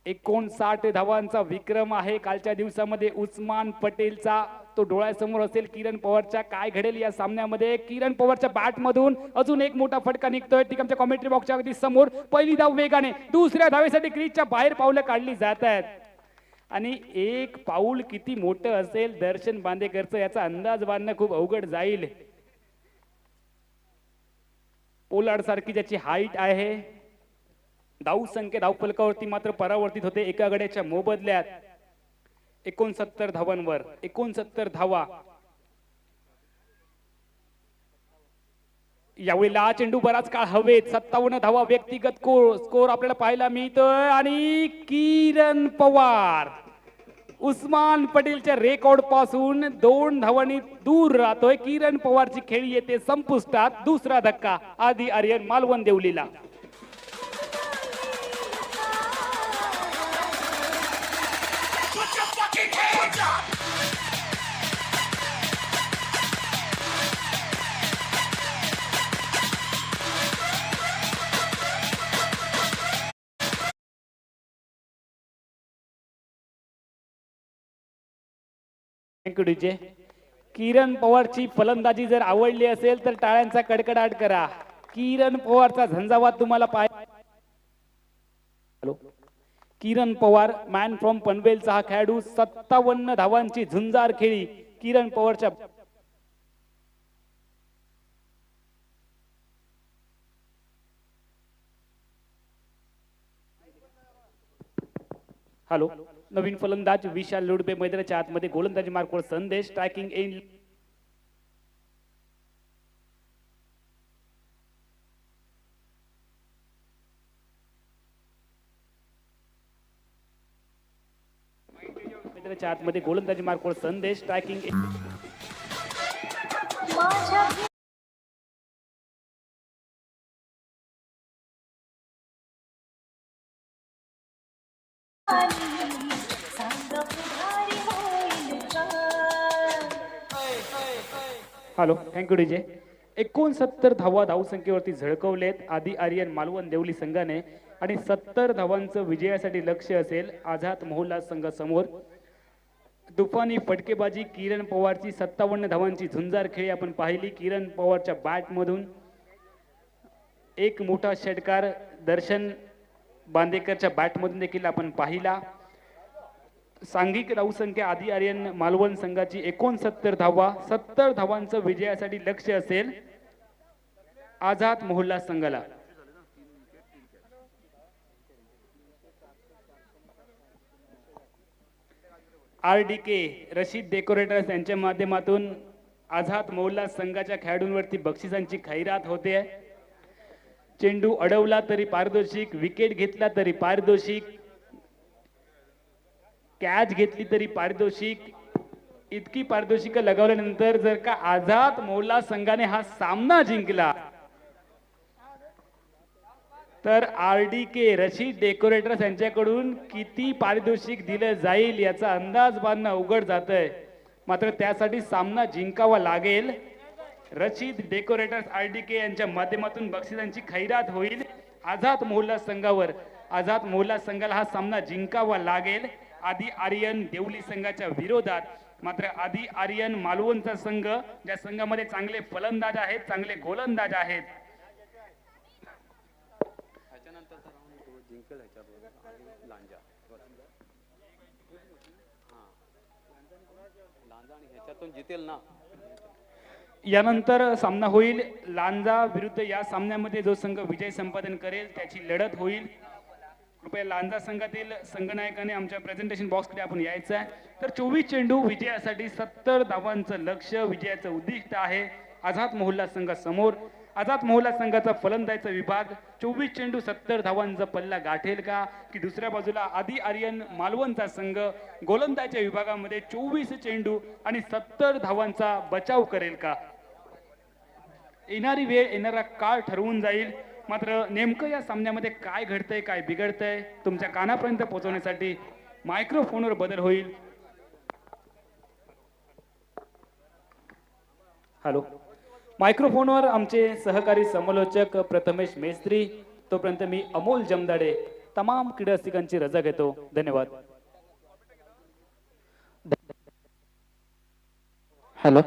59 धावांचा विक्रम आहे कालच्या दिवसामध्ये उस्मान पटेलचा. तो डोळ्यासमोर असेल किरण पवारच्या. काय घडेल या सामन्यामध्ये. किरण पवारच्या बॅट मधून अजून एक मोठा फटका निघतोय ठीक आमच्या कॉमेंट्री बॉक्सच्या अगदी समोर. पहिली धाव वेगाने दुसऱ्या धावेसाठी क्रीजच्या बाहेर पावलं काढली जात आहेत आणि एक पाऊल किती मोठं असेल दर्शन बांदेकरचं याचा अंदाज बांधणं खूप अवघड जाईल. पोलार्ड सारखी ज्याची हाईट आहे. धावसंख्या धावफलकावरती मात्र परावर्तित होते एका गड्याच्या मोबदल्यात 69 धावांवर. 69 धावा. यावेळेला चेंडू बराच काळ हवेत. 57 धावा व्यक्तिगत स्कोर आपल्याला पाहायला मिळतोय आणि किरण पवार उस्मान पटेलच्या रेकॉर्ड पासून 2 धावांनी दूर राहतोय. किरण पवारची खेळी येते संपुष्टात. दुसरा धक्का आधी आर्यन मालवण देवलीला. डीजे किरण पवारची फलंदाजी जर आवडली असेल तर टाळ्यांचा कडकडाट करा. किरण पवारचा झंझावात तुम्हाला hello Kiran Pawar man from पनवेलचा हा खेळाडू 57 धावांची झुंजार खेळी किरण पवारच्या हॅलो नवीन फलंदाज विशाल लोडबे मैदानाच्या आतमध्ये गोलंदाजी मार्कवर संदेश स्ट्रायकिंग इन मैदानाच्या आतमध्ये गोलंदाजी मार्कवर संदेश स्ट्रायकिंग हॅलो थँक्यू डीजे 69 धावा धावसंख्येवरती झळकवलेत आधी आर्यन मालवण देवली संघाने आणि 70 धावांचं विजयासाठी लक्ष असेल आझाद मोहल्ला संघासमोर. तुफानी फटकेबाजी किरण पवारची 57 धावांची झुंजार खेळी आपण पाहिली. किरण पवारच्या बॅट मधून एक मोठा षटकार दर्शन बांदेकरच्या बॅट मधून देखील आपण पाहिला. सांघिक धावसंख्या आधी आर्यन मालवण संघाची 69 धावा 70 धावांचं विजयासाठी लक्ष असेल आझाद मोहल्ला संघाला. RDK रशीद डेकोरेटर्स यांच्या माध्यमातून आझाद मोहल्ला संघाच्या खेळाडूंवरती बक्षिसांची खैरात होते. चेंडू अडवला तरी पारितोषिक, विकेट घेतला तरी पारितोषिक, कॅच घेतली तरी पारितोषिक. इतकी पारितोषिक लगावल्यानंतर जर का आझाद मोहल्ला संघाने हा सामना जिंकला तर RDK रशीद डेकोरेटर्स यांच्याकडून किती पारितोषिक दिलं जाईल याचा अंदाज बांधणं अवघड जातंय. मात्र त्यासाठी सामना जिंकावा लागेल. रशीद डेकोरेटर्स RDK यांच्या माध्यमातून बक्षिसांची खैरात होईल आझाद मोहल्ला संघावर. आझाद मोहल्ला संघाला हा सामना जिंकावा लागेल आधी आर्यन देवली संघाच्या विरोधात. मात्र आधी आर्यन मालवणचा संघ ज्या संघामध्ये चांगले फलंदाज आहेत, चांगले गोलंदाज आहेत, यानंतर सामना होईल लांजा विरुद्ध. या सामन्यामध्ये जो संघ विजय संपादन करेल त्याची लढत होईल. कृपया लांजा संघातील संघनायकाने आमच्या प्रेझेंटेशन बॉक्सकडे आपण यायचं आहे. तर 24 चेंडू विजयासाठी 70 धावांचं लक्ष विजयाचं उद्दिष्ट आहे आझाद मोहल्ला संघासमोर. आझाद मोहल्ला संघाचा फलंदाजीचा विभाग 24 चेंडू 70 धावांचा पल्ला गाठेल का, की दुसऱ्या बाजूला आधी आर्यन मालवणचा संघ गोलंदाजीच्या विभागामध्ये 24 चेंडू आणि 70 धावांचा बचाव करेल का. येणारी वेळ येणारा काळ ठरवून जाईल. मात्र नेमकं या सामन्यामध्ये काय घडतंय, काय बिघडतंय तुमच्या कानापर्यंत पोहोचवण्यासाठी मायक्रोफोनवर बदल होईल. हॅलो मायक्रोफोनवर आमचे सहकारी समालोचक प्रथमेश मेस्त्री. तोपर्यंत मी अमोल जमदाडे तमाम क्रीडा रसिकांची रजा घेतो. धन्यवाद. हॅलो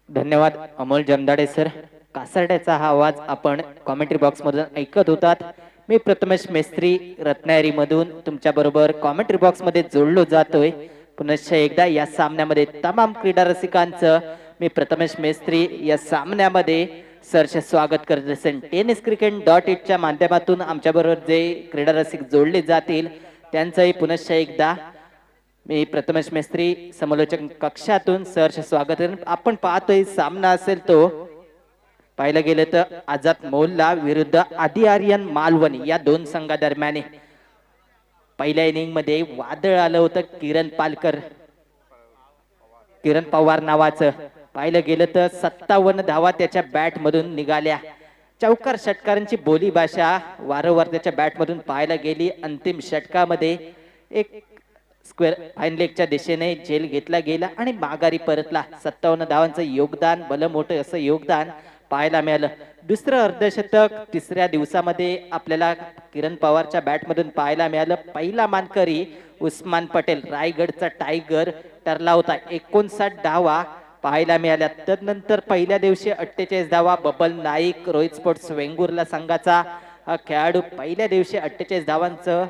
धन्यवाद अमोल जमदाडे सर. कासारड्याचा हा आवाज आपण कॉमेंट्री बॉक्स मधून ऐकत होतात. मी प्रथमेश मेस्त्री रत्नागिरी मधून तुमच्या बरोबर कॉमेंट्री बॉक्स मध्ये जोडलो जातोय. पुनश्च एकदा या सामन्यामध्ये तमाम क्रीडा रसिकांचं मी प्रथमेश मेस्त्री या सामन्यामध्ये सरचे स्वागत करत असेल. tenniscricket.it च्या माध्यमातून आमच्या बरोबर जे क्रीडा रसिक जोडले जातील त्यांचंही पुनश्च एकदा मी प्रथमेश मेस्त्री समालोचक कक्षातून सरचे स्वागत करेन. आपण पाहतोय सामना असेल तो पाहिलं गेलं तर आझाद मोहल्ला विरुद्ध आधी आर्यन मालवण या दोन संघादरम्यान पहिल्या इनिंग मध्ये वादळ आलं होतं किरण पवार नावाचं. पाहिलं गेलं तर 57 धावा त्याच्या बॅट मधून निघाल्या. चौकार षटकारांची बोली भाषा वारंवार त्याच्या बॅट मधून पाहायला गेली. अंतिम षटकामध्ये एक स्क्वेअर फाईन लेगच्या दिशेने झेल घेतला गेला आणि माघारी परतला. 57 धावांचं योगदान, भलं मोठं असं योगदान पाहायला मिळालं. दुसरं अर्धशतक तिसऱ्या दिवसामध्ये आपल्याला किरण पवारच्या बॅटमधून पाहायला मिळालं. पहिला मानकरी उस्मान पटेल, रायगडचा टायगर ठरला होता. 59 धावा पाहायला मिळाल्या. तदनंतर पहिल्या दिवशी 48 धावा बबल नाईक, रोहित स्पोर्ट्स वेंगुर्ला संघाचा हा खेळाडू. पहिल्या दिवशी 48 धावांचं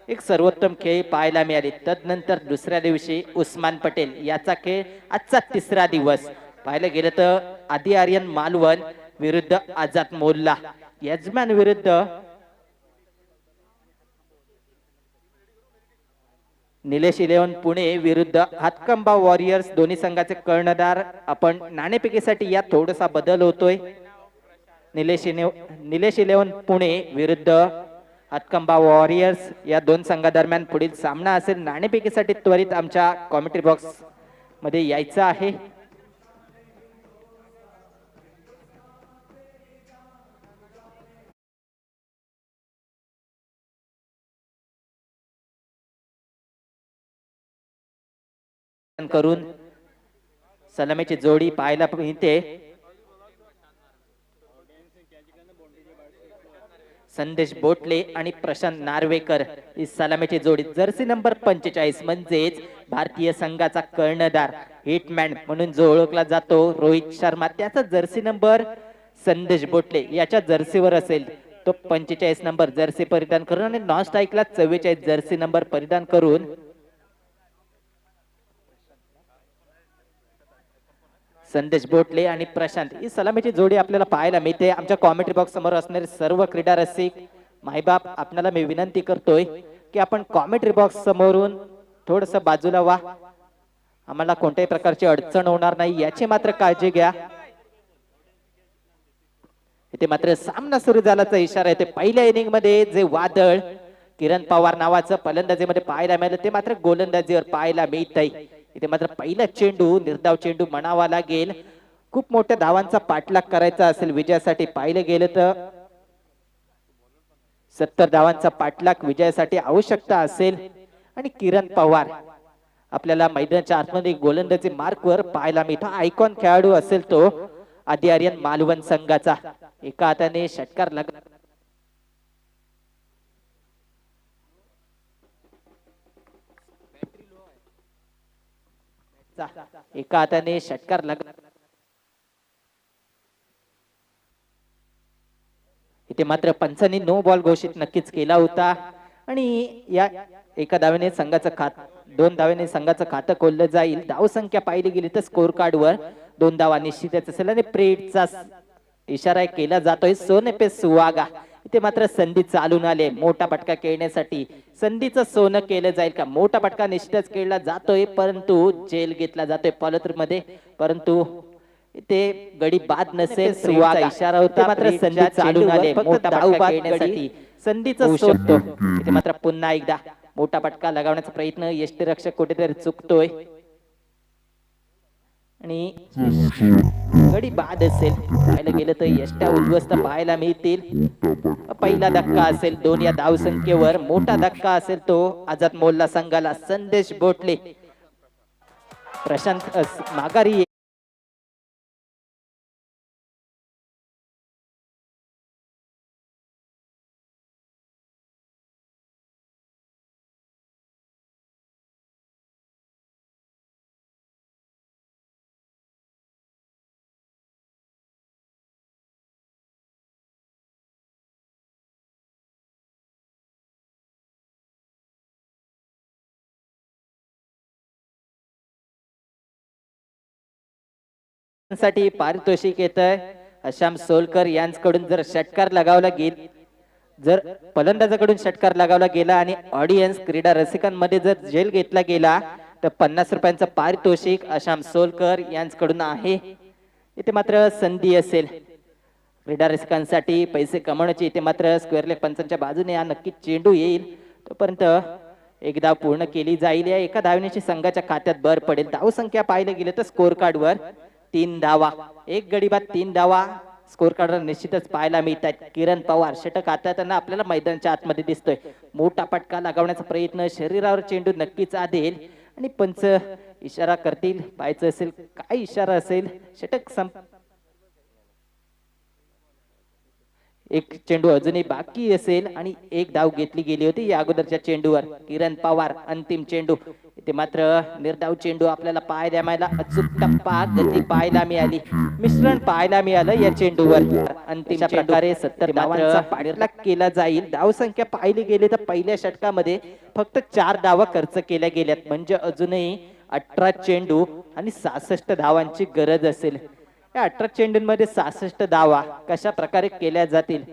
एक सर्वोत्तम खेळ पाहायला मिळाले. तदनंतर दुसऱ्या दिवशी उस्मान पटेल याचा खेळ. आजचा तिसरा दिवस पाहायला गेलं तर आदी आर्यन मालवण विरुद्ध आझाद मोल्ला. यजमान विरुद्ध निलेश 11 पुणे विरुद्ध हातकंबा वॉरियर्स. दोन्ही संघाचे कर्णधार. आपण नाणेफेकीसाठी यात थोडासा बदल होतोय. निलेश 11 पुणे विरुद्ध हातकंबा वॉरियर्स या दोन संघादरम्यान पुढील सामना असेल. नाणेफेकीसाठी त्वरित आमच्या कॉमेंट्री बॉक्स मध्ये यायचं आहे. करून सलामीची जोडी पाहायला मिळते. संदेश बोटले आणि प्रशांत नार्वेकर ही सलामीची जोडी. जर्सी नंबर 45 म्हणजेच भारतीय संघाचा कर्णधार हिटमॅन म्हणून जो ओळखला जातो रोहित शर्मा, त्याचा जर्सी नंबर संदेश बोटले याच्या जर्सीवर असेल. तो 45 नंबर जर्सी परिधान करून आणि नॉन स्ट्राईकला 44 जर्सी नंबर परिधान करून संदेश बोटले आणि प्रशांत ही सलामीची जोडी आपल्याला पाहायला मिळते. आमच्या कॉमेंट्री बॉक्स समोर असणारे सर्व क्रीडा रसिक मायबाप, आपल्याला मी विनंती करतोय की आपण कॉमेंट्री बॉक्स समोरून थोडस बाजूला व्हा. आम्हाला कोणत्याही प्रकारची अडचण होणार नाही याची मात्र काळजी घ्या. इथे मात्र सामना सुरू झाल्याचा इशारा येते. पहिल्या इनिंग मध्ये जे वादळ किरण पवार नावाचं फलंदाजीमध्ये पाहायला मिळालं ते मात्र गोलंदाजीवर पाहायला मिळत आहे. इथे मात्र पहिला चेंडू निर्धाव चेंडू म्हणावा लागेल. खूप मोठ्या धावांचा पाठलाग करायचा असेल विजयासाठी. पाहिलं गेलं तर 70 धावांचा पाठलाग विजयासाठी आवश्यकता असेल आणि किरण पवार आपल्याला मैदानाच्या आतमध्ये गोलंदाजी मार्कवर पाहायला मिळतो. आयकॉन खेळाडू असेल तो आदी आर्यन मालवण संघाचा. एका हाताने षटकार एका हाताने षटकार इथे मात्र पंचांनी नो बॉल घोषित नक्कीच केला होता आणि या एका धावेने संघाचं दोन धावेने संघाचं खातं खोललं जाईल. धावसंख्या पाहिली गेली तर स्कोर कार्ड वर 2 धावा निश्चितच असेल आणि प्रेटचा इशारा केला जातोय. सोने सुवागा इथे मात्र संधी चालून आले मोठा फटका खेळण्यासाठी. संधीचं सोनं केलं जाईल का? मोठा फटका निश्चितच खेळला जातोय परंतु जेल घेतला जातोय पॉलिथ्रीन मध्ये, परंतु ते गडी बाद नसेल. सुवागा इशारा होता मात्र संधी चालून आले मोठा फटका खेळण्यासाठी. संधीचं शकतो इथे मात्र पुन्हा एकदा मोठा फटका लगावण्याचा प्रयत्न यष्टीरक्षक कुठेतरी चुकतोय आणि गडी बाद असेल. पाहायला गेलं तर यष्ट्या उद्ध्वस्त पाहायला मिळतील. पहिला धक्का असेल 2 या धावसंख्येवर. मोठा धक्का असेल तो आझाद मोल्ला संघाला. संदेश बोटले प्रशांत माघारी साठी पारितोषिक येत आहे. अशाम सोलकर यांच्याकडून जर षटकार लगावला गेला, जर फलंदाजाकडून षटकार लगावला गेला आणि ऑडियन्स क्रीडा रसिकांमध्ये जर जेल घेतला गेला तर 50 रुपयांचं पारितोषिक अशाम सोलकर यांच्याकडून आहे. इथे मात्र संधी असेल क्रीडा रसिकांसाठी पैसे कमवण्याची. इथे मात्र स्क्वेअर लेग पंचांच्या बाजूने हा नक्कीच चेंडू येईल. तोपर्यंत एक धाव पूर्ण केली जाईल. या एका धावण्याची संघाच्या खात्यात भर पडेल. धाव संख्या पाहिलं गेलं तर स्कोर कार्डवर 3 धावा, एक गडी बाद 3 धावा स्कोर कार्डवर निश्चितच पाहायला मिळतात. किरण पवार षटक हाताळताना आपल्याला मैदानाच्या आतमध्ये दिसतोय. मोठा पटका लगावण्याचा प्रयत्न, शरीरावर चेंडू नक्कीच आधेल आणि पंच इशारा करतील. पाहायचं असेल काय इशारा असेल. षटक एक चेंडू अजूनही बाकी असेल आणि एक धाव घेतली गेली होती या अगोदरच्या चेंडूवर. किरण पवार अंतिम चेंडू, इथे मात्र निर्धाव चेंडू आपल्याला पाहायला मिळाला. अचूक टप्पा, गती पाहायला मिळाली, मिश्रण पाहायला मिळालं या चेंडूवर. अंतिम प्रकारे 70 धावांचा पाठलाग केला जाईल. धाव संख्या पाहिली गेली तर पहिल्या षटकामध्ये फक्त 4 धावा खर्च केल्या गेल्यात, म्हणजे अजूनही 18 चेंडू आणि 66 धावांची गरज असेल. या 18 चेंडूंमध्ये 66 धावा कशा प्रकारे केल्या जातील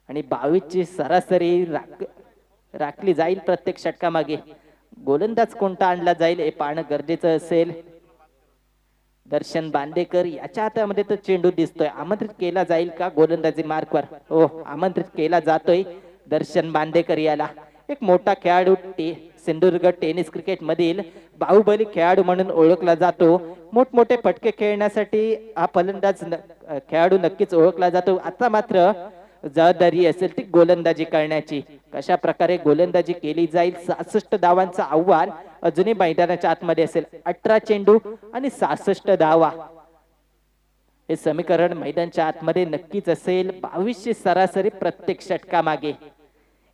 आणि 22 ची सरासरी राखली जाईल प्रत्येक षटकामागे. गोलंदाज कोणता आणला जाईल हे पाहणं गरजेचं असेल. दर्शन बांदेकर याच्या हातामध्ये तर चेंडू दिसतोय. आमंत्रित केला जाईल का गोलंदाजी मार्कवर? हो, आमंत्रित केला जातोय दर्शन बांदेकर याला. एक मोठा खेळाडू, सिंधुदुर्ग टेनिस क्रिकेट मधील बाहुबली खेळाडू म्हणून ओळखला जातो. मोठमोठे फटके खेळण्यासाठी हा फलंदाज खेळाडू नक्कीच ओळखला जातो. आता मात्र जबाबदारी असेल ती गोलंदाजी करण्याची. कशा प्रकारे गोलंदाजी केली जाईल? 66 धावांचं आव्हान अजूनही मैदानाच्या आतमध्ये असेल. 18 चेंडू आणि 66 धावा हे समीकरण मैदानाच्या आतमध्ये नक्कीच असेल. 22 ची सरासरी प्रत्येक षटकामागे.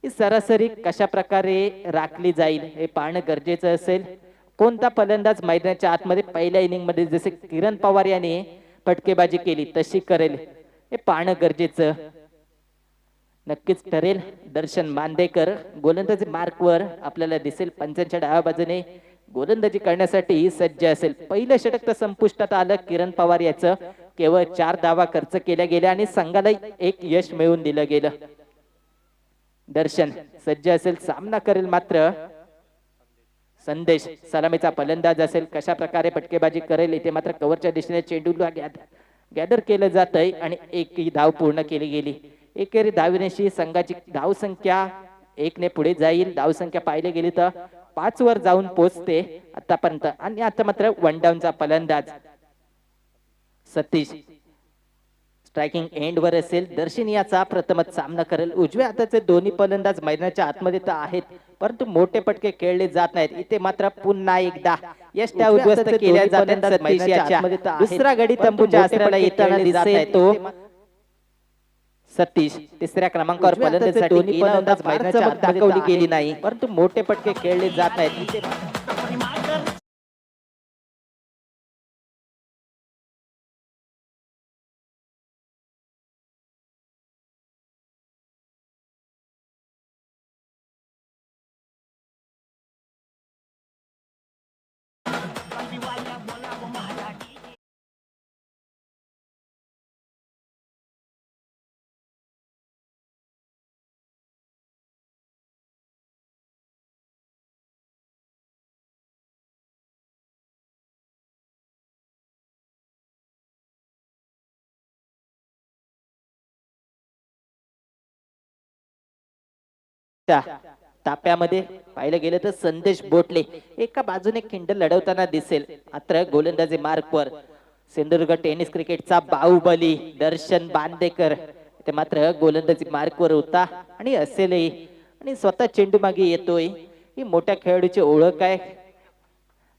ही सरासरी कशा प्रकारे राखली जाईल हे पाहणं गरजेचं असेल. कोणता फलंदाज मैदानाच्या आतमध्ये पहिल्या इनिंग मध्ये जसे किरण पवार याने फटकेबाजी केली तशी करेल हे पाहणं गरजेचं नक्कीच ठरेल. दर्शन बांदेकर गोलंदाजी मार्कवर आपल्याला दिसेल. पंचांच्या डाव्या बाजूने गोलंदाजी करण्यासाठी सज्ज असेल. पहिलं षटक तर संपुष्टात आलं. किरण पवार याचं केवळ 4 धावा खर्च केल्या गेल्या आणि संघाला एक यश मिळवून दिलं गेलं. दर्शन सज्ज असेल, सामना करेल. मात्र संदेश सलामीचा फलंदाज असेल. कशा प्रकारे फटकेबाजी करेल इथे मात्र कव्हरच्या दिशेने चेंडूला गॅदर केलं जात आहे आणि एक धाव पूर्ण केली गेली. एकेरी धावण्याशी संघाची धाव संख्या 1 ने पुढे जाईल. धाव संख्या पाहिली गेली तर 5 वर जाऊन पोहोचते आतापर्यंत. आणि आता मात्र 1 डाऊनचा फलंदाज सतीश स्ट्रायकिंग एंड वर असेल. दर्शन याचा प्रथमच सामना करेल. उजव्या हाताचे दोन्ही फलंदाज मैदानाच्या आतमध्ये तर आहेत, परंतु मोठे पटके खेळले जात नाहीत. इथे मात्र पुन्हा एकदा यष्ट्या उद्ध्वस्त केल्या जातात. सतीश याच्या दुसरा गडी तंबूच्या आसऱ्याला येताना दिसेल तो सतीश. तिसऱ्या क्रमांकावर फलंदाजीसाठी दोन्ही फलंदाज मैदानाच्या आतमध्ये दाखवली गेली नाही, परंतु मोठे पटके खेळले जात नाहीत. ताप्यामध्ये पाहिलं गेलं तर संदेश बोटले एका बाजूने खिंड लढवताना दिसेल. मात्र गोलंदाजी मार्कवर सिंधुदुर्ग टेनिस क्रिकेटचा बाहुबली दर्शन बांदेकर ते मात्र गोलंदाजी मार्कवर होता आणि असेलही आणि स्वतः चेंडू मागे येतोय. ही मोठ्या खेळाडूची ओळख आहे.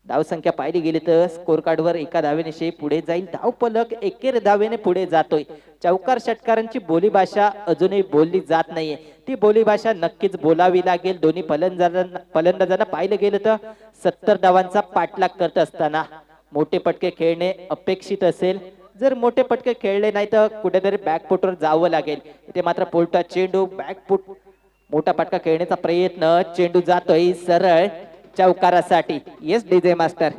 धाव संख्या पाहिली गेली तर स्कोर कार्डवर एका धावेने पुढे जाईल. धाव फलक एकेर धावेने पुढे जातोय. चौकार षटकारांची बोलीभाषा अजूनही बोलली जात नाहीये. ती बोलीभाषा नक्कीच बोलावी लागेल. दोन्ही फलंदाजांना पाहिलं गेलं तर 70 धावांचा पाठलाग करत असताना मोठे पटके खेळणे अपेक्षित असेल. जर मोठे पटके खेळले नाही तर कुठेतरी बॅकफुटवर जावं लागेल. इथे मात्र पोलटा चेंडू बॅकफुट मोठा पटका खेळण्याचा प्रयत्न. चेंडू जातोय सरळ चौकारासाठी. Yes DJ master.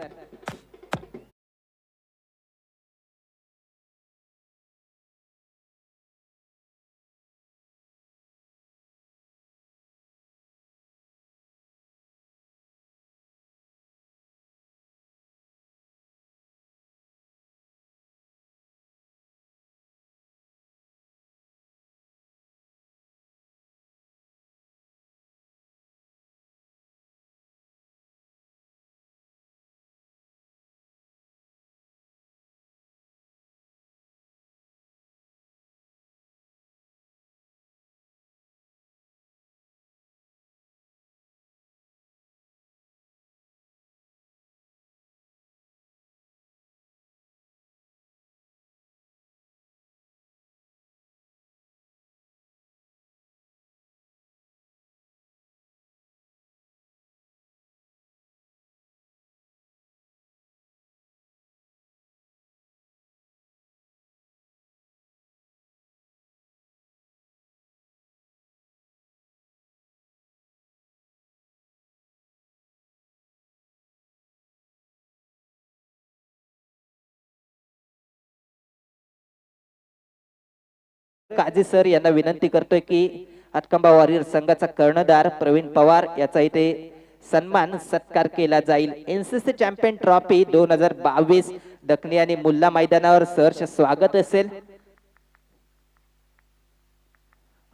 Kazi sir यांना विनंती करतोय की हातकंबा वॉरियर संघाचा कर्णधार प्रवीण पवार याचा इथे सन्मान सत्कार केला जाईल. एनसीसी चॅम्पियन ट्रॉफी 2022 दखनी आणि मुल्ला मैदानावर सहर्ष स्वागत असेल.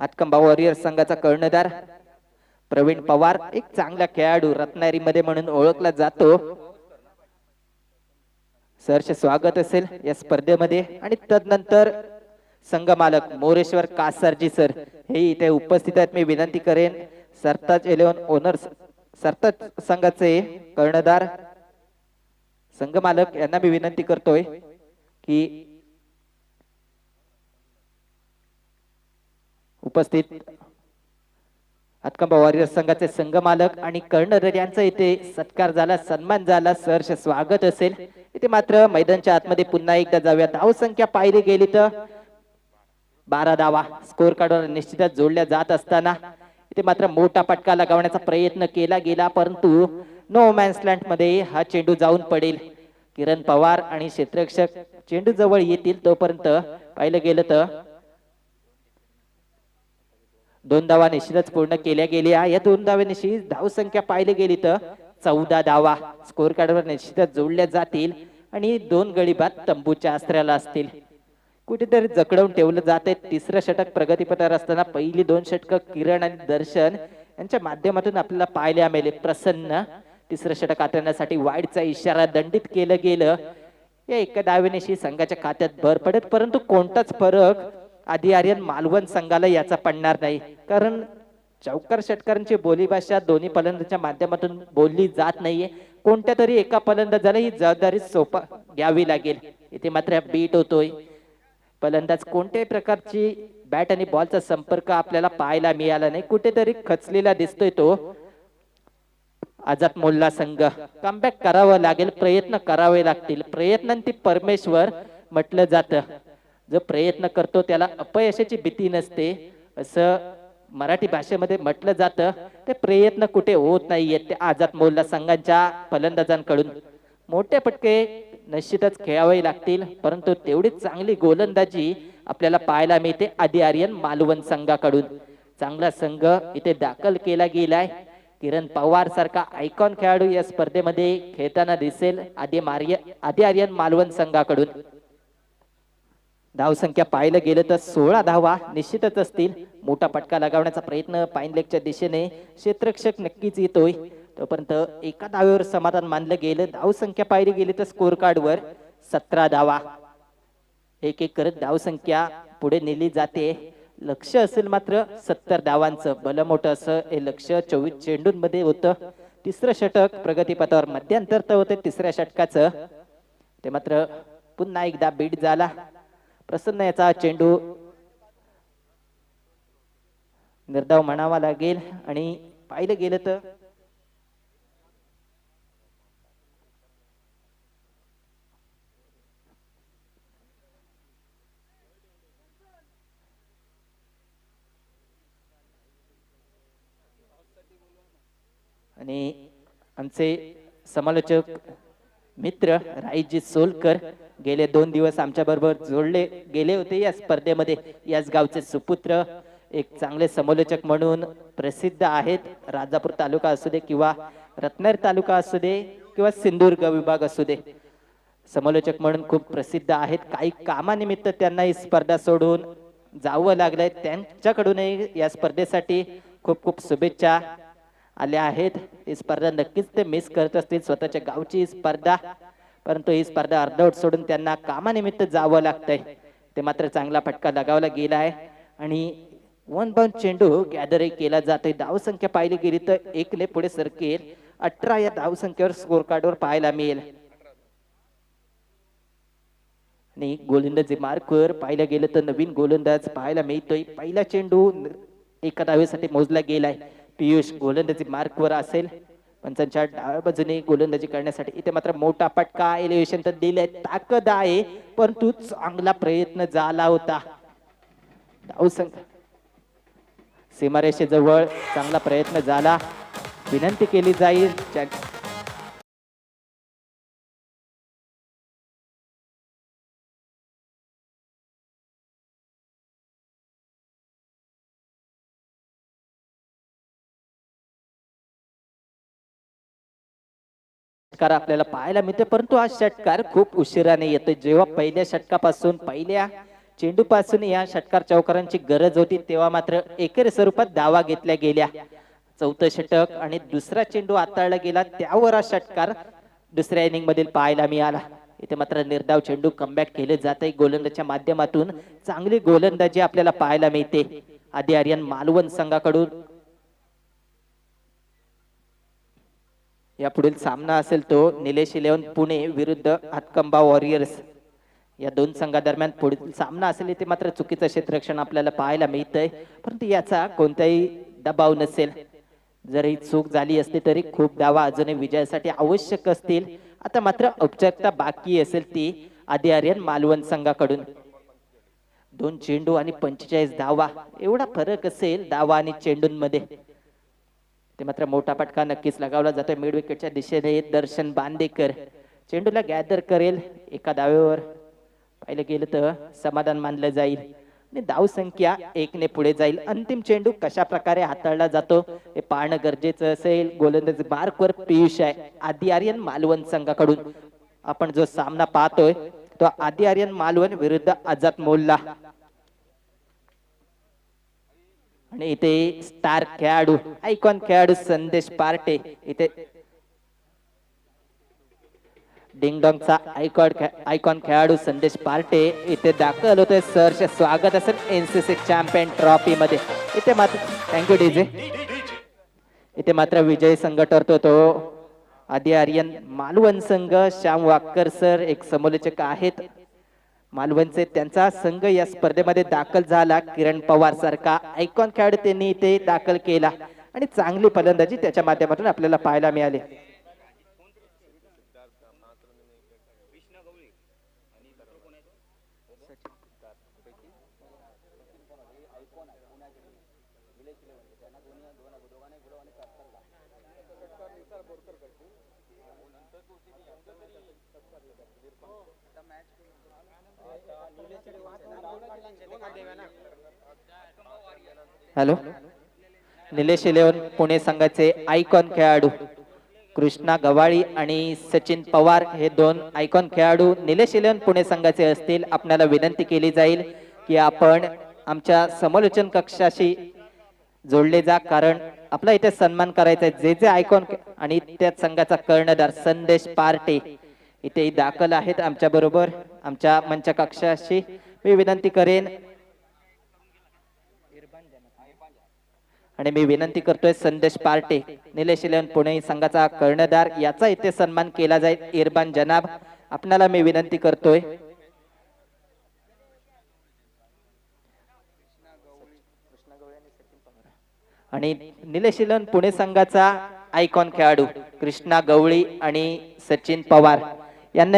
हातकंबा वॉरियर संघाचा कर्णधार प्रवीण पवार एक चांगला खेळाडू रत्नागिरी मध्ये म्हणून ओळखला जातो. सहर्ष स्वागत असेल या स्पर्धेमध्ये. आणि तदनंतर संघ मालक मोरेश्वर कासारजी सर हे इथे उपस्थित आहेत. मी विनंती करेन सरताज 11 ओनर्स सरताज संघाचे कर्णधार संघ मालक यांना मी विनंती करतोय की उपस्थित हातकंबा वॉरियर संघाचे संघ मालक आणि कर्णधार यांचा इथे सत्कार झाला, सन्मान झाला, सहर्ष स्वागत असेल. इथे मात्र मैदानच्या आतमध्ये पुन्हा एकदा जाऊया. धाव संख्या पाहिली गेली तर 12 धावा स्कोर कार्डवर निश्चितच जोडल्या जात असताना इथे मात्र मोठा फटका लगावण्याचा प्रयत्न केला गेला, परंतु नो मॅन्स लँड मध्ये हा चेंडू जाऊन पडेल. किरण पवार आणि क्षेत्ररक्षक चेंडू जवळ येतील तोपर्यंत पाहिलं गेलं तर 2 धावा निश्चितच पूर्ण केल्या गेल्या. या 2 धावांशी धाव संख्या पाहिली गेली तर 14 धावा स्कोर कार्डवर निश्चितच जोडल्या जातील आणि 2 गडी बाद तंबूच्या आश्रयाला असतील. कुठेतरी जकडवून ठेवलं जाते. तिसरं षटक प्रगतीपथावर असताना पहिली 2 षटक किरण आणि दर्शन यांच्या माध्यमातून आपल्याला पाहायला मिळाले. प्रसन्न तिसरं षटक हाताळण्यासाठी वाईडचा इशारा दंडित केलं गेलं. या एका डावेनेशी संघाच्या खात्यात भर पडत, परंतु कोणताच फरक आधी आर्यन मालवण संघाला याचा पडणार नाही, कारण चौकार षटकारांची बोलीभाषा दोन्ही फलंदाजांच्या माध्यमातून बोलली जात नाहीये. कोणत्या तरी एका फलंदाजाला ही जबाबदारी सोपा घ्यावी लागेल. इथे मात्र बीट होतोय. फलंदाज कोणत्याही प्रकारची बॅट आणि बॉलचा संपर्क आपल्याला पाहायला मिळाला नाही. कुठेतरी खचलेला दिसतोय तो आझाद मोल्ला संघ. कमबॅक करावं लागेल, प्रयत्न करावे लागतील. प्रयत्नांती परमेश्वर म्हटलं जातं. जो प्रयत्न करतो त्याला अपयशाची भीती नसते असं मराठी भाषेमध्ये म्हटलं जातं. ते प्रयत्न कुठे होत नाहीयेत ते आझाद मोल्ला संघांच्या फलंदाजांकडून. मोठे फटके निश्चितच खेळावे लागतील, परंतु तेवढीच चांगली गोलंदाजी आपल्याला पाहायला मिळते आधी आर्यन मालवण संघाकडून. चांगला संघ इथे दाखल केला गेलाय. किरण पवार सारखा आयकॉन खेळाडू या स्पर्धेमध्ये खेळताना दिसेल आधी आर्यन मालवण संघाकडून. धाव संख्या पाहिलं गेलं तर 16 धावा निश्चितच असतील. मोठा फटका लगावण्याचा प्रयत्न पाईन लेगच्या दिशेने क्षेत्ररक्षक नक्कीच येतोय, तोपर्यंत एका धावेवर समाधान मानलं गेलं. धाव संख्या पाहिली गेली तर स्कोर कार्डवर 17 धावा. एक एक करत धाव संख्या पुढे नेली जाते. लक्ष असेल मात्र 70 धावांचं. भलं मोठं असं हे लक्ष 24 चेंडूंमध्ये होतं. तिसरं षटक प्रगतीपथावर मध्यंतर तर होते तिसऱ्या षटकाचं. ते मात्र पुन्हा एकदा बीट झाला. प्रसन्न याचा चेंडू निर्धाव म्हणावा लागेल. आणि पाहिलं गेलं तर आणि आमचे समालोचक मित्र राईजी सोलकर गेले 2 दिवस आमच्या बरोबर जोडले गेले होते या स्पर्धेमध्ये. याच गावचे सुपुत्र एक चांगले समालोचक म्हणून प्रसिद्ध आहेत. राजापूर तालुका असू दे किंवा रत्नागिरी तालुका असू दे किंवा सिंधुदुर्ग विभाग असू दे, समालोचक म्हणून खूप प्रसिद्ध आहेत. काही कामानिमित्त त्यांना ही स्पर्धा सोडून जावं लागलंय. त्यांच्याकडूनही या स्पर्धेसाठी खूप खूप शुभेच्छा आल्या आहेत. ही स्पर्धा नक्कीच ते मिस करत असतील, स्वतःच्या गावची स्पर्धा, परंतु ही स्पर्धा अर्धवट सोडून त्यांना कामानिमित्त जावं लागतंय. ते मात्र चांगला फटका लगावला गेला आहे आणि 1 बाउंड चेंडू गॅदर केला जातोय. धाव संख्या पाहिली गेली तर 1 ने पुढे सरकेल. 18 या धाव संख्येवर स्कोर कार्डवर पाहायला मिळेल. आणि गोलंदाजी मार्कवर पाहिलं गेलं तर नवीन गोलंदाज पाहायला मिळतोय. पहिला चेंडू एका धावेसाठी मोजला गेलाय. पियुष गोलंदाजी मार्कवर असेल. पंचांच्या डाव्या बाजूने गोलंदाजी करण्यासाठी इथे मात्र मोठा फटका एलिव्हेशन तर दिलंय. ताकद आहे, परंतु चांगला प्रयत्न झाला होता. धावसंख्या सीमारेषेजवळ चांगला प्रयत्न झाला. विनंती केली जाईल षटकार आपल्याला पाहायला मिळते, परंतु हा षटकार खूप उशिराने येतोय. जेव्हा पहिल्या षटकापासून पहिल्या चेंडूपासून या षटकार चौकारांची गरज होती, तेव्हा मात्र एकेरी स्वरूपात धावा घेतल्या गेल्या. चौथं षटक आणि दुसरा चेंडू हाताळला गेला, त्यावर हा षटकार दुसऱ्या इनिंग मधील पाहायला मिळाला. इथे मात्र निर्धाव चेंडू कमबॅक केले जाते गोलंदाजच्या माध्यमातून. चांगली गोलंदाजी आपल्याला पाहायला मिळते आदी आर्यन मालवण संघाकडून. या पुढील सामना असेल तो निलेश 11 पुणे विरुद्ध हातकंबा वॉरियर्स. या दोन संघादरम्यान पुढील सामना असेल. इथे मात्र चुकीचं क्षेत्ररक्षण आपल्याला पाहायला मिळतंय, परंतु याचा कोणताही दबाव नसेल. जरी चूक झाली असली तरी खूप धावा अजूनही विजयासाठी आवश्यक असतील. आता मात्र औपचारिकता बाकी असेल ती आदी आर्यन मालवण संघाकडून. 2 चेंडू आणि 45 धावा एवढा फरक असेल धावा आणि चेंडूंमध्ये. ते मात्र मोठा फटका नक्कीच लगावला जातोय मिड विकेटच्या दिशेने. दर्शन बांदेकर चेंडूला गॅदर करेल. एका धावेवर पाहिलं गेलं तर समाधान मानलं जाईल आणि धाव संख्या 1 ने पुढे जाईल. अंतिम चेंडू कशा प्रकारे हाताळला जातो हे पाहणं गरजेचं असेल. गोलंदाज मार्कवर पियुष आहे आदी आर्यन मालवण संघाकडून. आपण जो सामना पाहतोय तो आदी आर्यन मालवण विरुद्ध आझाद मोल्ला. आणि इथे स्टार खेळाडू आयकॉन खेळाडू संदेश पार्टे इथे डिंगडॉंगचा आयकॉन खेळाडू संदेश पार्टे इथे दाखल होतोय. सहर्ष स्वागत असेल एनसीसी चॅम्पियन ट्रॉफी मध्ये. इथे मात्र थँक्यू डीजे. इथे मात्र विजय संघ ठरतो तो आदी आर्यन मालवण संघ. श्याम वाक्कर सर एक समालोचक आहेत मालवणचे. त्यांचा संघ या स्पर्धेमध्ये दाखल झाला. किरण पवार सारखा आयकॉन खेळाडू त्यांनी इथे दाखल केला आणि चांगली फलंदाजी त्याच्या माध्यमातून आपल्याला पाहायला मिळाली. हॅलो. निलेश 11 पुणे संघाचे आयकॉन खेळाडू कृष्णा गवाळी आणि सचिन पवार हे 2 आयकॉन खेळाडू निलेश 11 पुणे संघाचे असतील. आपल्याला विनंती केली जाईल की आपण आमच्या समालोचन कक्षाशी जोडले जा, कारण आपला इथे सन्मान करायचा आहे. जे जे आयकॉन आणि त्याच संघाचा कर्णधार संदेश पार्टे इथे दाखल आहेत आमच्या बरोबर आमच्या मंच कक्षाशी. मी विनंती करेन आणि मी विनंती करतोय संदेश पार्टे निलेश 11 पुणे संघाचा कर्णधार याचा इथे सन्मान केला जाईल. इरबान जनाब आपणाला मी विनंती करतोय. आणि निलेश 11 पुणे संघाचा आयकॉन खेळाडू कृष्णा गवळी आणि सचिन पवार यांना